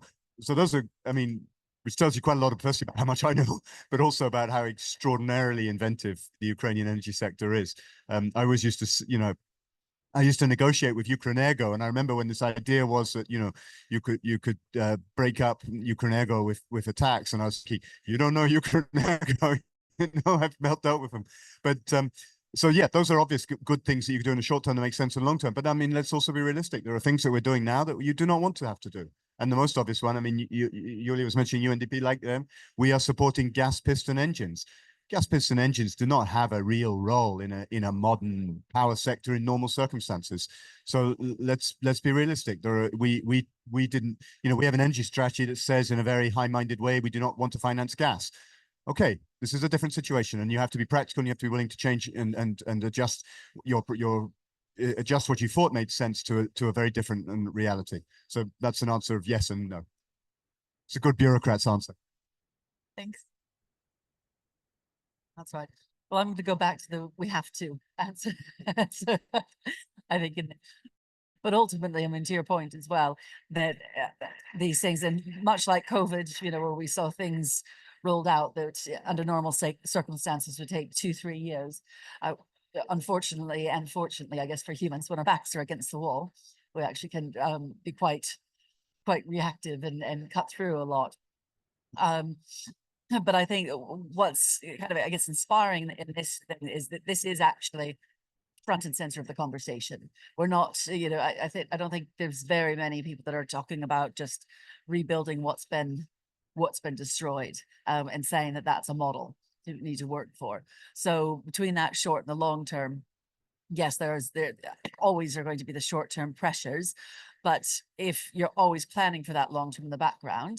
F: those are, I mean, which tells you quite a lot, firstly, about how much I know, but also about how extraordinarily inventive the Ukrainian energy sector is. I always used to, I used to negotiate with Ukrenergo, and I remember when this idea was that, you could break up Ukrenergo with a tax, and I was like, you don't know Ukrenergo. No, I've dealt with them. But so yeah, those are obvious good things that you can do in the short term that make sense in the long term. But I mean, let's also be realistic. There are things that we're doing now that you do not want to have to do. And the most obvious one, I mean, Yulia was mentioning UNDP, like them, we are supporting gas piston engines. Gas piston engines do not have a real role in a modern power sector in normal circumstances. So let's be realistic. We didn't, we have an energy strategy that says in a very high-minded way, we do not want to finance gas. Okay, this is a different situation, and you have to be practical, and you have to be willing to change and adjust adjust what you thought made sense to a very different reality. So that's an answer of yes and no. It's a good bureaucrat's answer.
C: Thanks.
G: That's right. Well, I'm going to go back to the we have to answer. So, I think, but ultimately, I mean, to your point as well, that these things, and much like COVID, where we saw things rolled out that under normal circumstances would take 2-3 years. Unfortunately, and fortunately, I guess for humans, when our backs are against the wall, we actually can be quite reactive and cut through a lot. But I think what's kind of, I guess, inspiring in this thing is that this is actually front and center of the conversation. We're not, I don't think there's very many people that are talking about just rebuilding what's been destroyed and saying that that's a model to need to work for. So between that short and the long term, yes, there always are going to be the short term pressures, but if you're always planning for that long term in the background,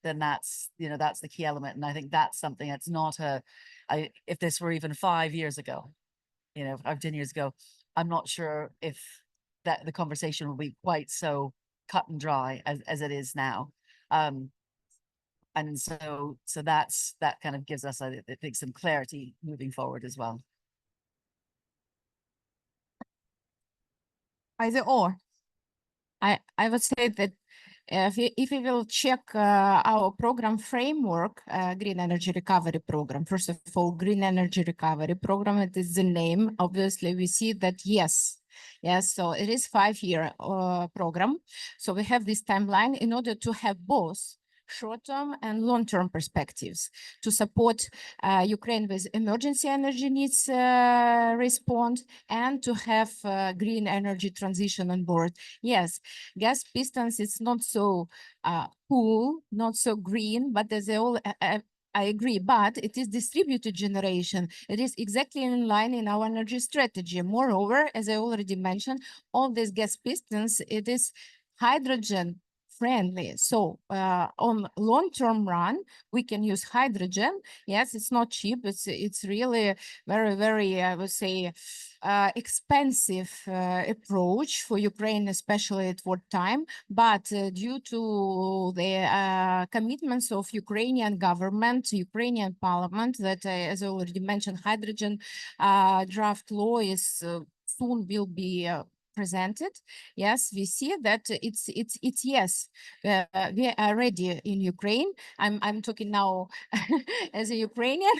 G: then that's the key element. And I think that's something that's not if this were even 5 years ago, 10 years ago, I'm not sure if that the conversation will be quite so cut and dry as it is now. And so that kind of gives us, I think, some clarity moving forward as well.
C: Either or.
E: I would say that if we will check our program framework, Green Energy Recovery Program, first of all, Green Energy Recovery Program, it is the name. Obviously, we see that, yes, Yes, so it is 5-year program. So we have this timeline in order to have both short-term and long-term perspectives to support Ukraine with emergency energy needs response and to have green energy transition on board. Yes, gas pistons, it's not so cool, not so green, but as they all I agree, but it is distributed generation. It is exactly in line in our energy strategy. Moreover, as I already mentioned, all these gas pistons, it is hydrogen friendly. So on long-term run, we can use hydrogen. Yes, it's not cheap. It's really very, very, I would say, expensive approach for Ukraine, especially at wartime. But due to the commitments of Ukrainian government, Ukrainian parliament, that as I already mentioned, hydrogen draft law is soon will be presented. Yes, we see that it's yes, we are ready in Ukraine. I'm talking now as a Ukrainian,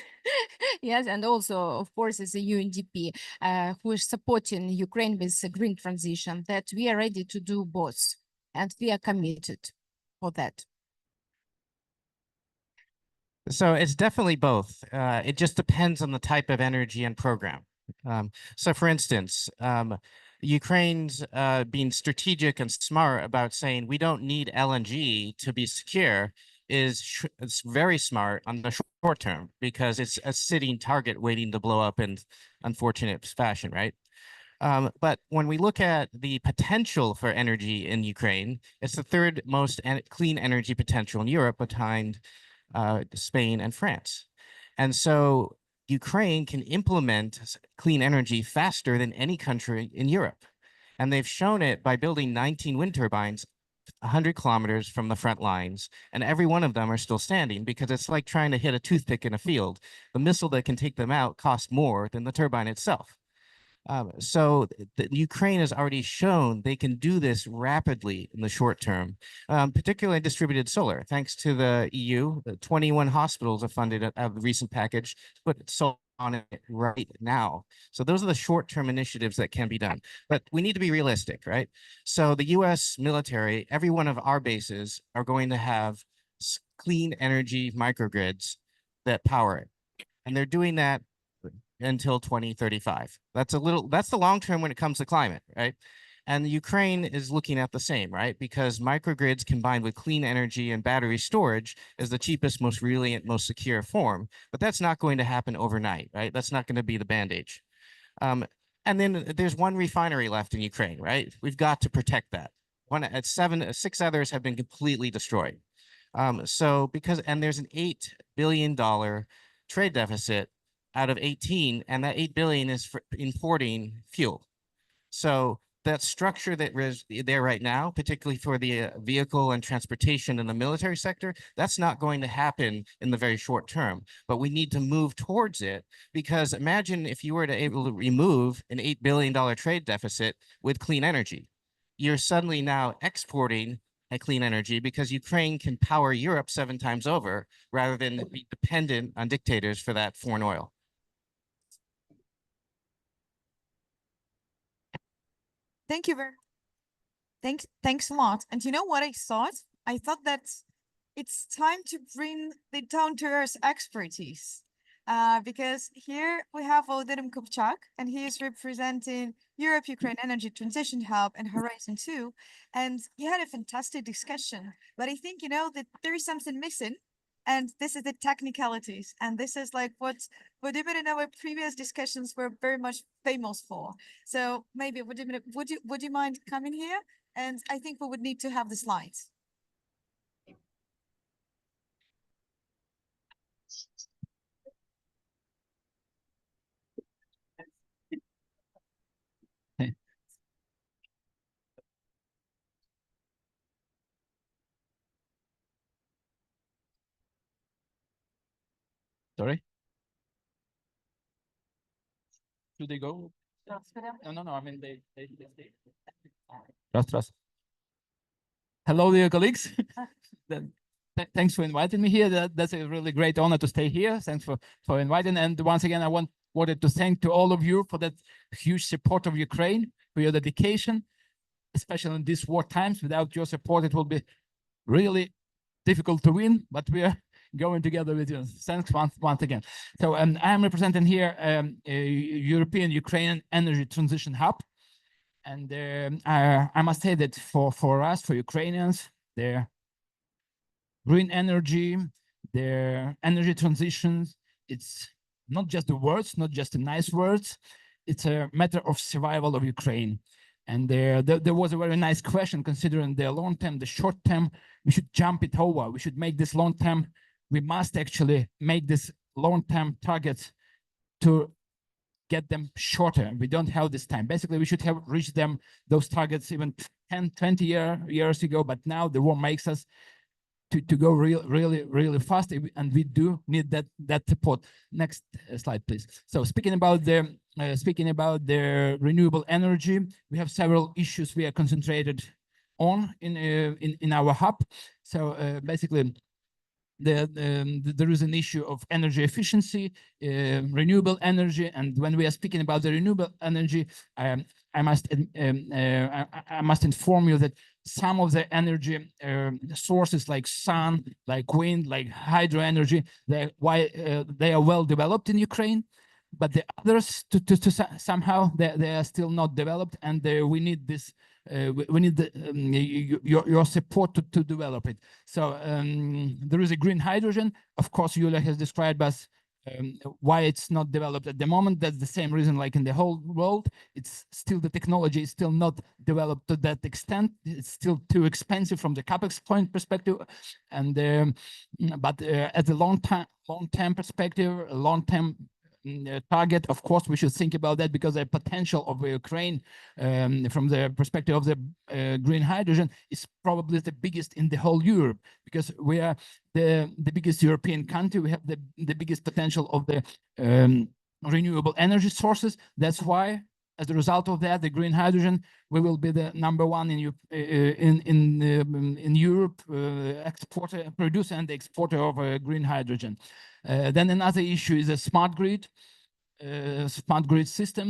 E: yes, and also of course as a UNDP who is supporting Ukraine with the green transition. That we are ready to do both, and we are committed for that.
I: So it's definitely both. It just depends on the type of energy and program. So for instance, Ukraine's being strategic and smart about saying we don't need LNG to be secure it's very smart on the short term because it's a sitting target waiting to blow up in unfortunate fashion, right? But when we look at the potential for energy in Ukraine, it's the third most clean energy potential in Europe behind Spain and France. And so Ukraine can implement clean energy faster than any country in Europe. And they've shown it by building 19 wind turbines 100 kilometers from the front lines, and every one of them are still standing because it's like trying to hit a toothpick in a field. The missile that can take them out costs more than the turbine itself. So Ukraine has already shown they can do this rapidly in the short term, particularly distributed solar. Thanks to the EU, 21 hospitals are funded out of the recent package, but solar on it right now. So those are the short-term initiatives that can be done. But we need to be realistic, right? So the US military, every one of our bases are going to have clean energy microgrids that power it. And they're doing that until 2035. That's the long term when it comes to climate, right? And Ukraine is looking at the same, right? Because microgrids combined with clean energy and battery storage is the cheapest, most resilient, most secure form. But that's not going to happen overnight, right? That's not going to be the bandage. And then there's one refinery left in Ukraine, right? We've got to protect that. Six others have been completely destroyed. And there's an $8 billion trade deficit out of 18, and that 8 billion is for importing fuel. So that structure that is there right now, particularly for the vehicle and transportation in the military sector, that's not going to happen in the very short term. But we need to move towards it, because imagine if you were to able to remove an $8 billion trade deficit with clean energy. You're suddenly now exporting a clean energy because Ukraine can power Europe 7 times over rather than be dependent on dictators for that foreign oil.
C: Thank you thanks a lot. And you know what I thought? I thought that it's time to bring the down-to-earth expertise. Because here we have Volodymyr Kupchak, and he is representing Europe-Ukraine Energy Transition Hub and Horizon 2. And you had a fantastic discussion, but I think, you know, that there is something missing. And this is the technicalities. And this is like what Volodymyr in our previous discussions were very much famous for. So maybe Volodymyr, would you mind coming here? And I think we would need to have the slides.
J: Sorry? Should they go? No, I mean, they stay. Trust. Hello, dear colleagues. Thanks for inviting me here. That's a really great honor to stay here. Thanks for inviting. And once again, I wanted to thank to all of you for that huge support of Ukraine, for your dedication, especially in these war times. Without your support, it will be really difficult to win, but we are going together with you. Thanks once again. So I'm representing here a European Ukrainian Energy Transition Hub. And I must say that for us, for Ukrainians, the green energy, their energy transitions, it's not just the words, not just the nice words, it's a matter of survival of Ukraine. And there was a very nice question, considering the long term, the short term, we should jump it over. We should make this long term. We must actually make this long term targets to get them shorter. We don't have this time. Basically, we should have reached those targets even 10, 20 years ago. But now the war makes us to go really fast, and we do need that support. Next slide, please. So speaking about the renewable energy, we have several issues we are concentrated on in our hub. So basically, there is an issue of energy efficiency, renewable energy, and when we are speaking about the renewable energy, I must inform you that some of the energy sources like sun, like wind, like hydro energy, they are well developed in Ukraine, but the others somehow they are still not developed, and we need this. We need your support to develop it. So there is a green hydrogen. Of course, Yulia has described us why it's not developed at the moment. That's the same reason, like in the whole world, it's still, the technology is still not developed to that extent. It's still too expensive from the capex point perspective. And but at the long-term perspective, long-term target, of course, we should think about that, because the potential of Ukraine from the perspective of the green hydrogen is probably the biggest in the whole Europe, because we are the biggest European country. We have the biggest potential of the renewable energy sources. That's why, as a result of that, the green hydrogen, we will be the #1 in Europe producer and exporter of green hydrogen. Then another issue is a smart grid system.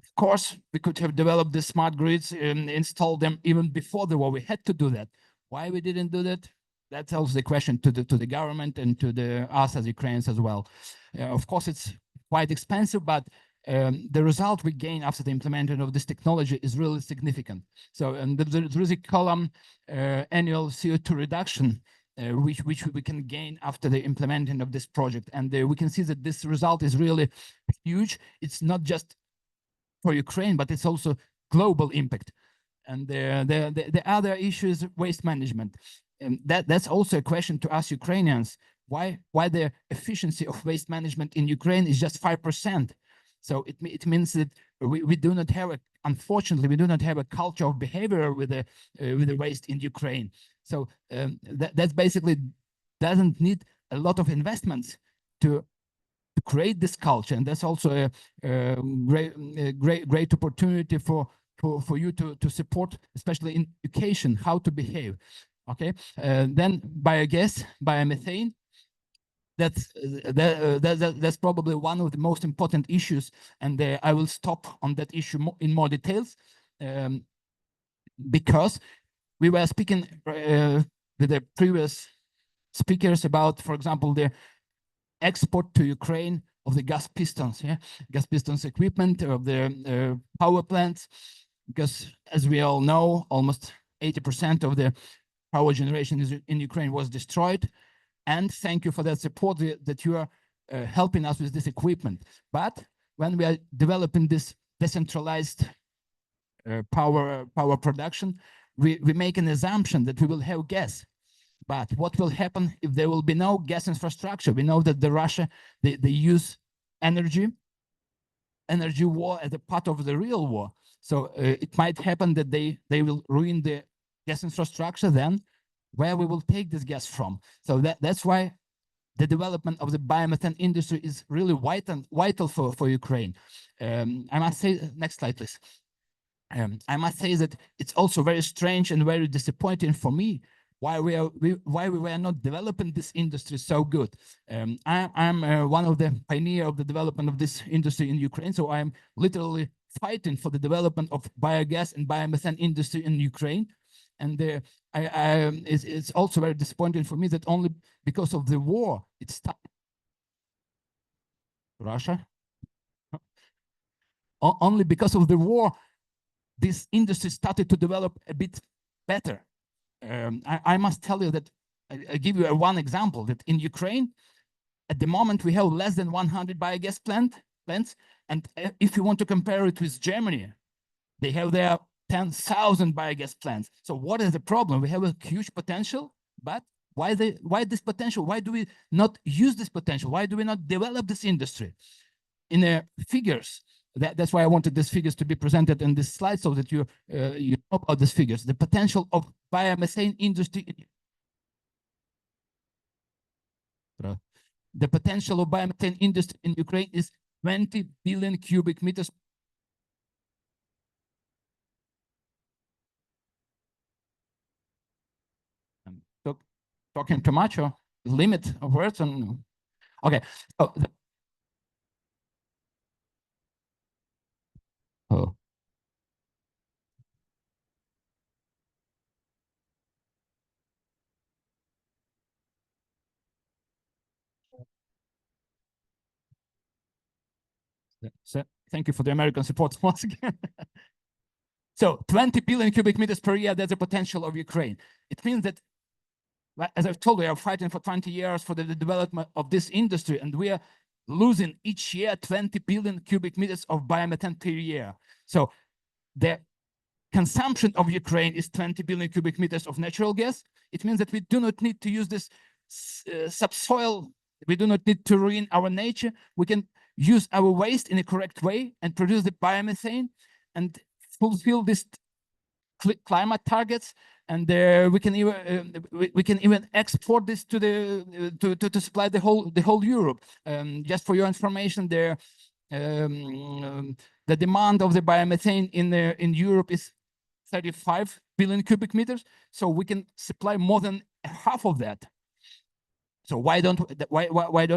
J: Of course, we could have developed the smart grids and installed them even before the war. We had to do that. Why we didn't do that? That's also the question to the government and to us as Ukrainians as well. Of course, it's quite expensive, but the result we gain after the implementation of this technology is really significant. So there is a column, annual CO2 reduction, which we can gain after the implementing of this project. And we can see that this result is really huge. It's not just for Ukraine, but it's also global impact. And the other issue is waste management. And that's also a question to us Ukrainians. Why the efficiency of waste management in Ukraine is just 5%? So it means that we do not have unfortunately, we do not have a culture of behavior with the waste in Ukraine. So that basically doesn't need a lot of investments to create this culture, and that's also a great opportunity for you to support, especially in education, how to behave. Okay, then biogas, biomethane. That's probably one of the most important issues, and I will stop on that issue in more details, because we were speaking with the previous speakers about, for example, the export to Ukraine of the gas pistons, gas pistons equipment of the power plants, because as we all know, almost 80% of the power generation in Ukraine was destroyed. And thank you for that support that you are helping us with this equipment. But when we are developing this decentralized power production, we make an assumption that we will have gas. But what will happen if there will be no gas infrastructure? We know that Russia, they use energy war as a part of the real war. So it might happen that they will ruin the gas infrastructure. Then where we will take this gas from? So that's why the development of the biomethane industry is really vital for Ukraine. I must say, next slide, please. I must say that it's also very strange and very disappointing for me why we were not developing this industry so good. I'm one of the pioneers of the development of this industry in Ukraine, so I'm literally fighting for the development of biogas and biomethane industry in Ukraine. And it's also very disappointing for me that only because of the war, it started. Russia? Only because of the war, this industry started to develop a bit better. I must tell you that, I give you one example, that in Ukraine, at the moment, we have less than 100 biogas plants. And if you want to compare it with Germany, they have there 10,000 biogas plants. So what is the problem? We have a huge potential, but why this potential? Why do we not use this potential? Why do we not develop this industry? In figures, that's why I wanted these figures to be presented in this slide so that you know about these figures. The potential of biomethane industry. The potential of biomethane industry in Ukraine is 20 billion cubic meters. Talking too much or limit of words? And okay. So oh. So thank you for the American support once again. So 20 billion cubic meters per year, that's the potential of Ukraine. It means that, as I've told you, we are fighting for 20 years for the development of this industry, and we are losing each year 20 billion cubic meters of biomethane per year. So the consumption of Ukraine is 20 billion cubic meters of natural gas. It means that we do not need to use this subsoil. We do not need to ruin our nature. We can use our waste in a correct way and produce the biomethane and fulfill these climate targets. And we can even export this to to supply the whole Europe. Just for your information, the demand of the biomethane in Europe is 35 billion cubic meters. So we can supply more than half of that. So why don't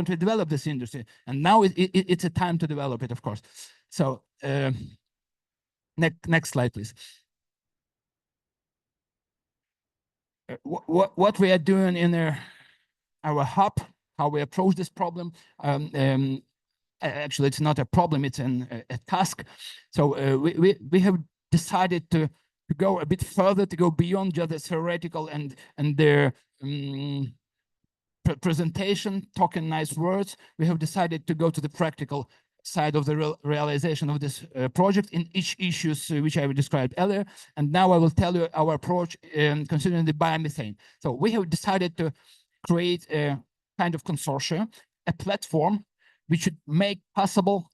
J: we develop this industry? And now it's a time to develop it, of course. So next slide, please. What we are doing in our hub, how we approach this problem. Actually, it's not a problem; it's a task. So we have decided to go a bit further, to go beyond just the theoretical and the presentation, talking nice words. We have decided to go to the practical side of the realization of this project in each issues which I described earlier. And now I will tell you our approach considering the biomethane. So we have decided to create a kind of consortium, a platform which should make possible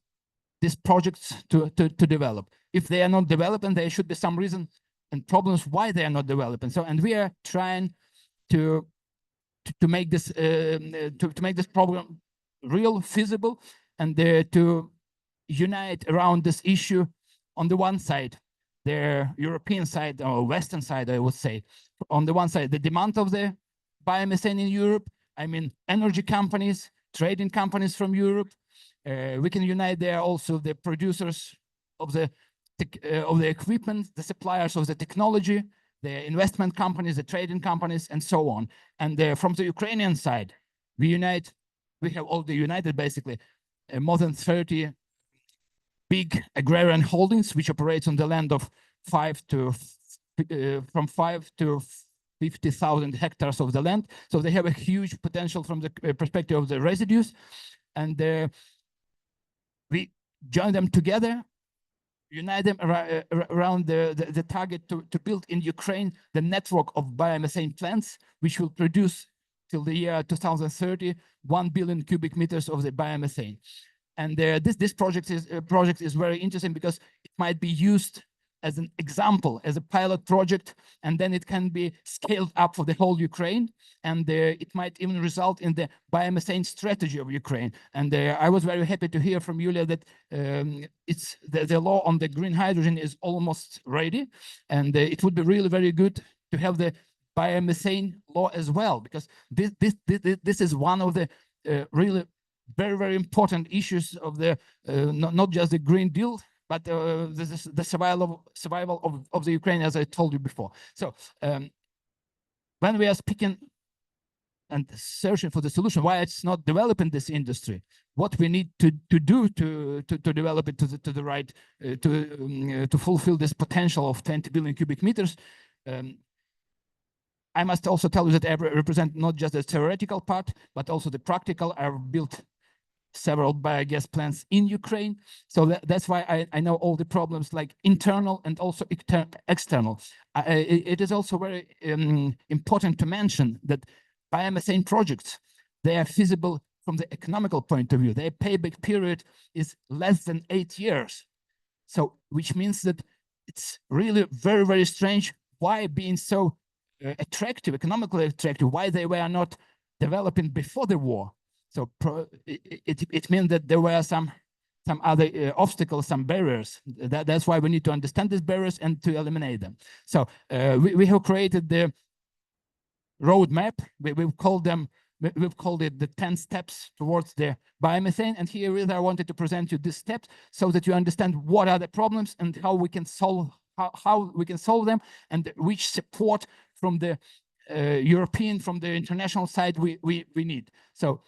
J: these projects to develop. If they are not developed, and there should be some reason and problems why they are not developing. So, and we are trying to make this to make this problem real, feasible, and to unite around this issue on the one side, the European side or Western side, I would say. On the one side, the demand of the biomethane in Europe, I mean, energy companies, trading companies from Europe. We can unite there also the producers of the equipment, the suppliers of the technology, the investment companies, the trading companies, and so on. And from the Ukrainian side, we have all the united basically, more than 30 big agrarian holdings which operates on the land of from 5 to 50,000 hectares of the land. So they have a huge potential from the perspective of the residues. And we join them together, unite them around the target to build in Ukraine the network of biomethane plants, which will produce till the year 2030, 1 billion cubic meters of the biomethane. And this project is very interesting because it might be used as an example, as a pilot project, and then it can be scaled up for the whole Ukraine, and it might even result in the biomethane strategy of Ukraine. And I was very happy to hear from Yulia that it's the law on the green hydrogen is almost ready, and it would be really very good to have the biomethane law as well, because this is one of the really very, very important issues of the not just the Green Deal but this is the survival of the Ukraine, as I told you before. So when we are speaking and searching for the solution, why it's not developing this industry, what we need to do to develop it to the right, to fulfill this potential of 20 billion cubic meters. I must also tell you that I represent not just the theoretical part, but also the practical. I've built several biogas plants in Ukraine. So that's why I know all the problems, like internal and also external. It is also very important to mention that biomethane projects, they are feasible from the economical point of view. Their payback period is less than 8 years. So, which means that it's really very, very strange why being so attractive, economically attractive, why they were not developing before the war. So it means that there were some other obstacles, some barriers. That's why we need to understand these barriers and to eliminate them. So we have created the roadmap. We've called it the 10 steps towards the biomethane. And here really I wanted to present you these steps so that you understand what are the problems and how we can solve them, and which support from the European, from the international side we need. So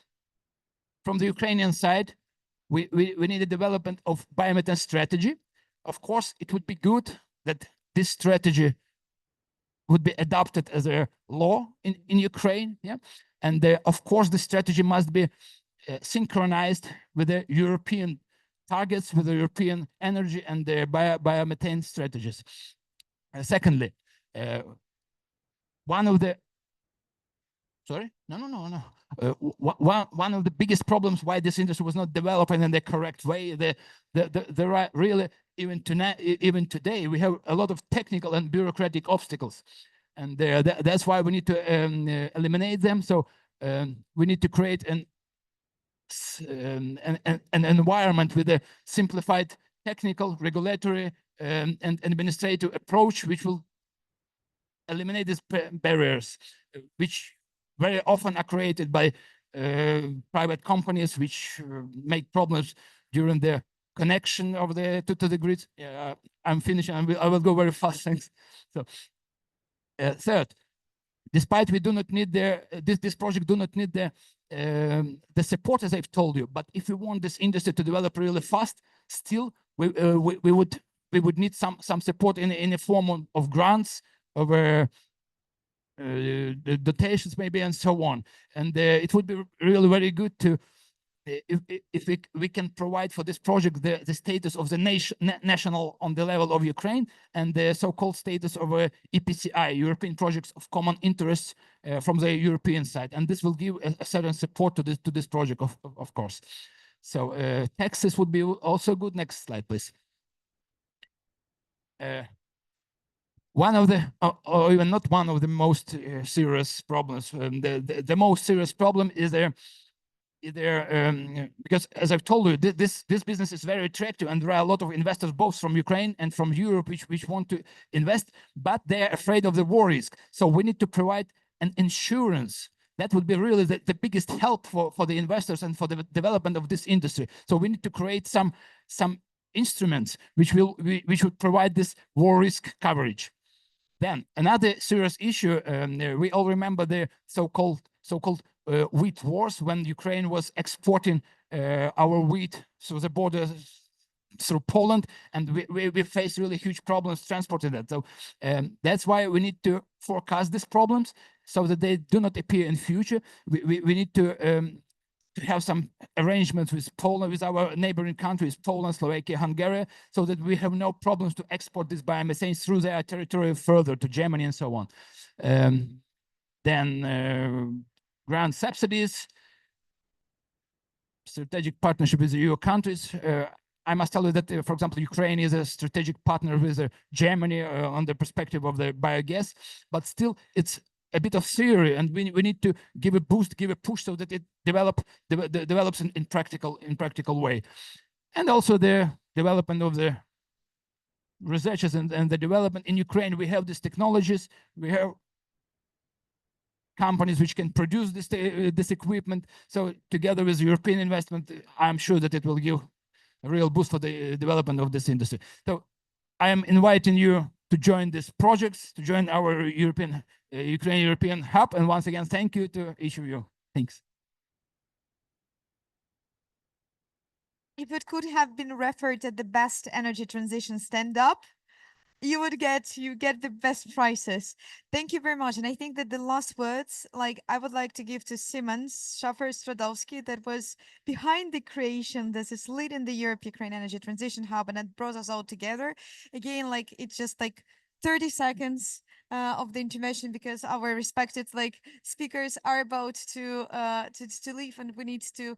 J: from the Ukrainian side, we need a development of biomethane strategy. Of course, it would be good that this strategy would be adopted as a law in Ukraine. Yeah, and of course, the strategy must be synchronized with the European targets, with the European energy and the biomethane strategies. Secondly, one of the one of the biggest problems why this industry was not developing in the correct way, there are really even today we have a lot of technical and bureaucratic obstacles, and that's why we need to eliminate them. So we need to create an environment with a simplified technical, regulatory, and administrative approach, which will eliminate these barriers, which very often are created by private companies, which make problems during the connection of the to the grid. I'm finishing. I will go very fast. Thanks. So, third, despite we do not need this project do not need the support, as I've told you, but if we want this industry to develop really fast, still we would need some support in the form of grants, of the dotations maybe, and so on. And it would be really very good to if we can provide for this project the status of the national on the level of Ukraine, and the so-called status of EPCI, European Projects of Common Interest, from the European side, and this will give a certain support to this project, of course. So taxes would be also good. Next slide, please. One of the, or even not one of the most serious problems. The most serious problem is because, as I've told you, this business is very attractive, and there are a lot of investors both from Ukraine and from Europe which want to invest, but they're afraid of the war risk. So we need to provide an insurance. That would be really the biggest help for the investors and for the development of this industry. So we need to create some instruments which would provide this war risk coverage. Then another serious issue, we all remember the so-called wheat wars, when Ukraine was exporting our wheat through the border through Poland, and we face really huge problems transporting that. So that's why we need to forecast these problems so that they do not appear in future. We need to have some arrangements with Poland, with our neighboring countries, Poland, Slovakia, Hungary, so that we have no problems to export this biomethane through their territory further to Germany and so on. Then grant subsidies, strategic partnership with the EU countries. I must tell you that, for example, Ukraine is a strategic partner with Germany on the perspective of the biogas, but still it's a bit of theory, and we need to give a boost, give a push, so that it develops in practical way. And also the development of the researchers and the development in Ukraine. We have these technologies, we have companies which can produce this equipment. So together with European investment, I'm sure that it will give a real boost for the development of this industry. So I am inviting you to join this project, to join our Ukraine European hub. And once again, thank you to each of you. Thanks.
C: If it could have been referred at the best energy transition stand up, you get the best prices. Thank you very much. And I think that the last words, like I would like to give to Simon Schaffer-Stradowski, that was behind the creation, this is leading the Europe-Ukraine Energy Transition Hub, and that brought us all together. Again, like it's just like 30 seconds of the intervention, because our respected like speakers are about to leave, and we need to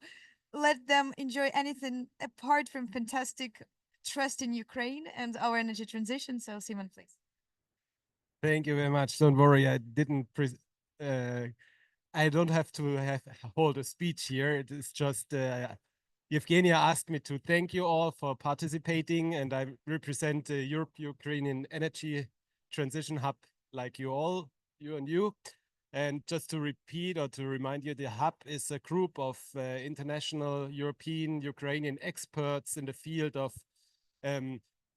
C: let them enjoy anything apart from fantastic trust in Ukraine and our energy transition. So Simon, please.
K: Thank you very much. Don't worry, I don't have to hold a speech here. It is just Evgenia asked me to thank you all for participating, and I represent the Europe-Ukrainian Energy Transition Hub, like you and you. And just to repeat or to remind you, the hub is a group of international European, Ukrainian experts in the field of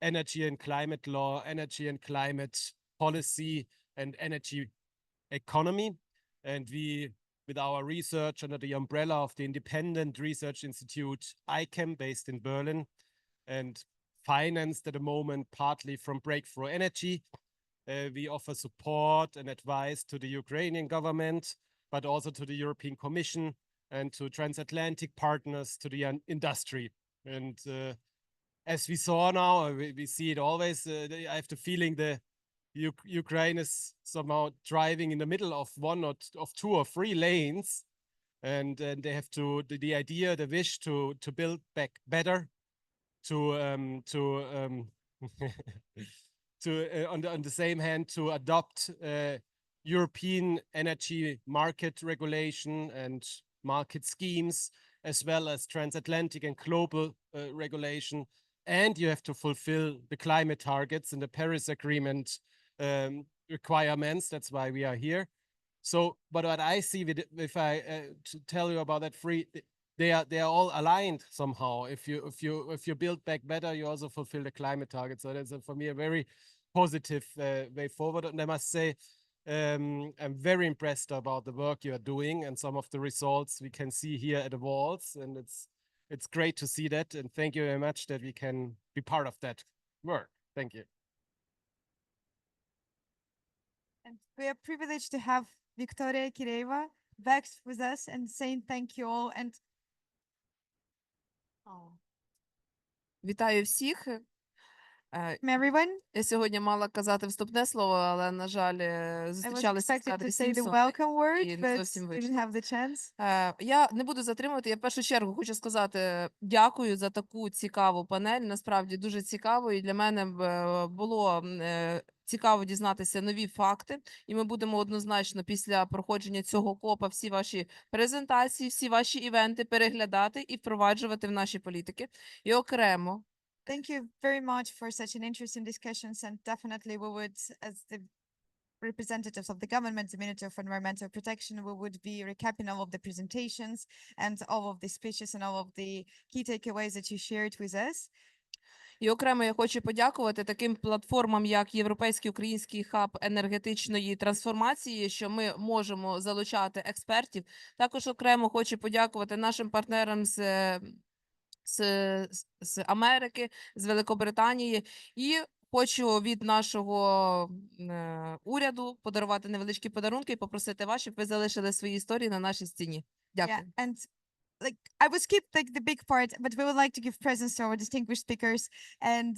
K: energy and climate law, energy and climate policy, and energy economy. And we, with our research under the umbrella of the independent research institute ICAM, based in Berlin, and financed at the moment partly from Breakthrough Energy, we offer support and advice to the Ukrainian government, but also to the European Commission and to transatlantic partners, to the industry. And as we saw now, we see it always, I have the feeling the Ukraine is somehow driving in the middle of one or of two or three lanes, and they have the idea, the wish to build back better, on the same hand, to adopt European energy market regulation and market schemes, as well as transatlantic and global regulation. And you have to fulfill the climate targets and the Paris Agreement requirements. That's why we are here. So, but what I see, if I to tell you about that they are all aligned somehow. If you build back better, you also fulfill the climate targets. So that's for me a very positive way forward. And I must say, I'm very impressed about the work you are doing and some of the results we can see here at the walls. And it's great to see that. And thank you very much that we can be part of that work. Thank you.
C: And we are privileged to have Victoria Kireva back with us and saying thank you all. And
L: Вітаю всіх.
C: everyone,
L: Я сьогодні мала казати вступне слово, але, на жаль,
C: I was
L: зустрічалися з
C: expected to
L: кадри
C: say the
L: Сімпсон
C: welcome word,
L: і не
C: but
L: зовсім
C: didn't
L: вийшло.
C: have the chance.
L: Я не буду затримувати. Я в першу чергу хочу сказати дякую за таку цікаву панель. Насправді дуже цікаво. І для мене було цікаво дізнатися нові факти. І ми будемо однозначно після проходження цього КОПа всі ваші презентації, всі ваші івенти переглядати і впроваджувати в наші політики. І окремо
C: Thank you very much for such an interesting discussions, and definitely we would, as the representatives of the government, the Ministry of Environmental Protection, we would be recapping all of the presentations and all of the speeches and all of the key takeaways that you shared with us.
L: І окремо я хочу подякувати таким платформам, як Європейський український хаб енергетичної трансформації, що ми можемо залучати експертів. Також окремо хочу подякувати нашим партнерам з Америки, з Великобританії, і хочу від нашого уряду подарувати невеличкі подарунки і попросити вас, щоб ви залишили свої історії на нашій стіні. Дякую.
C: Yeah, and like I would skip like the big part, but we would like to give presents to our distinguished speakers, and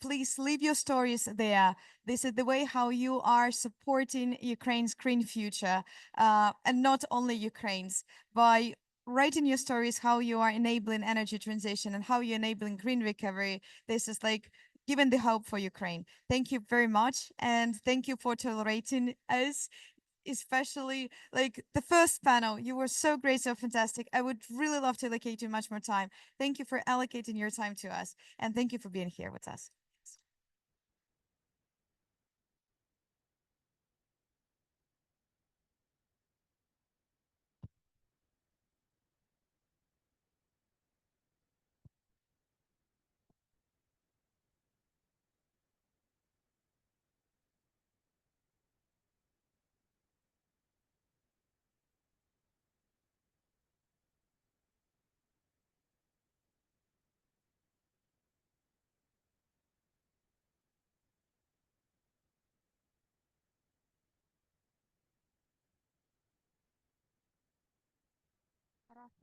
C: please leave your stories there. This is the way how you are supporting Ukraine's green future, and not only Ukraine's, by writing your stories, how you are enabling energy transition and how you're enabling green recovery. This is like giving the hope for Ukraine. Thank you very much. And thank you for tolerating us, especially like the first panel. You were so great, so fantastic. I would really love to allocate you much more time. Thank you for allocating your time to us. And thank you for being here with us.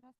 E: Раз.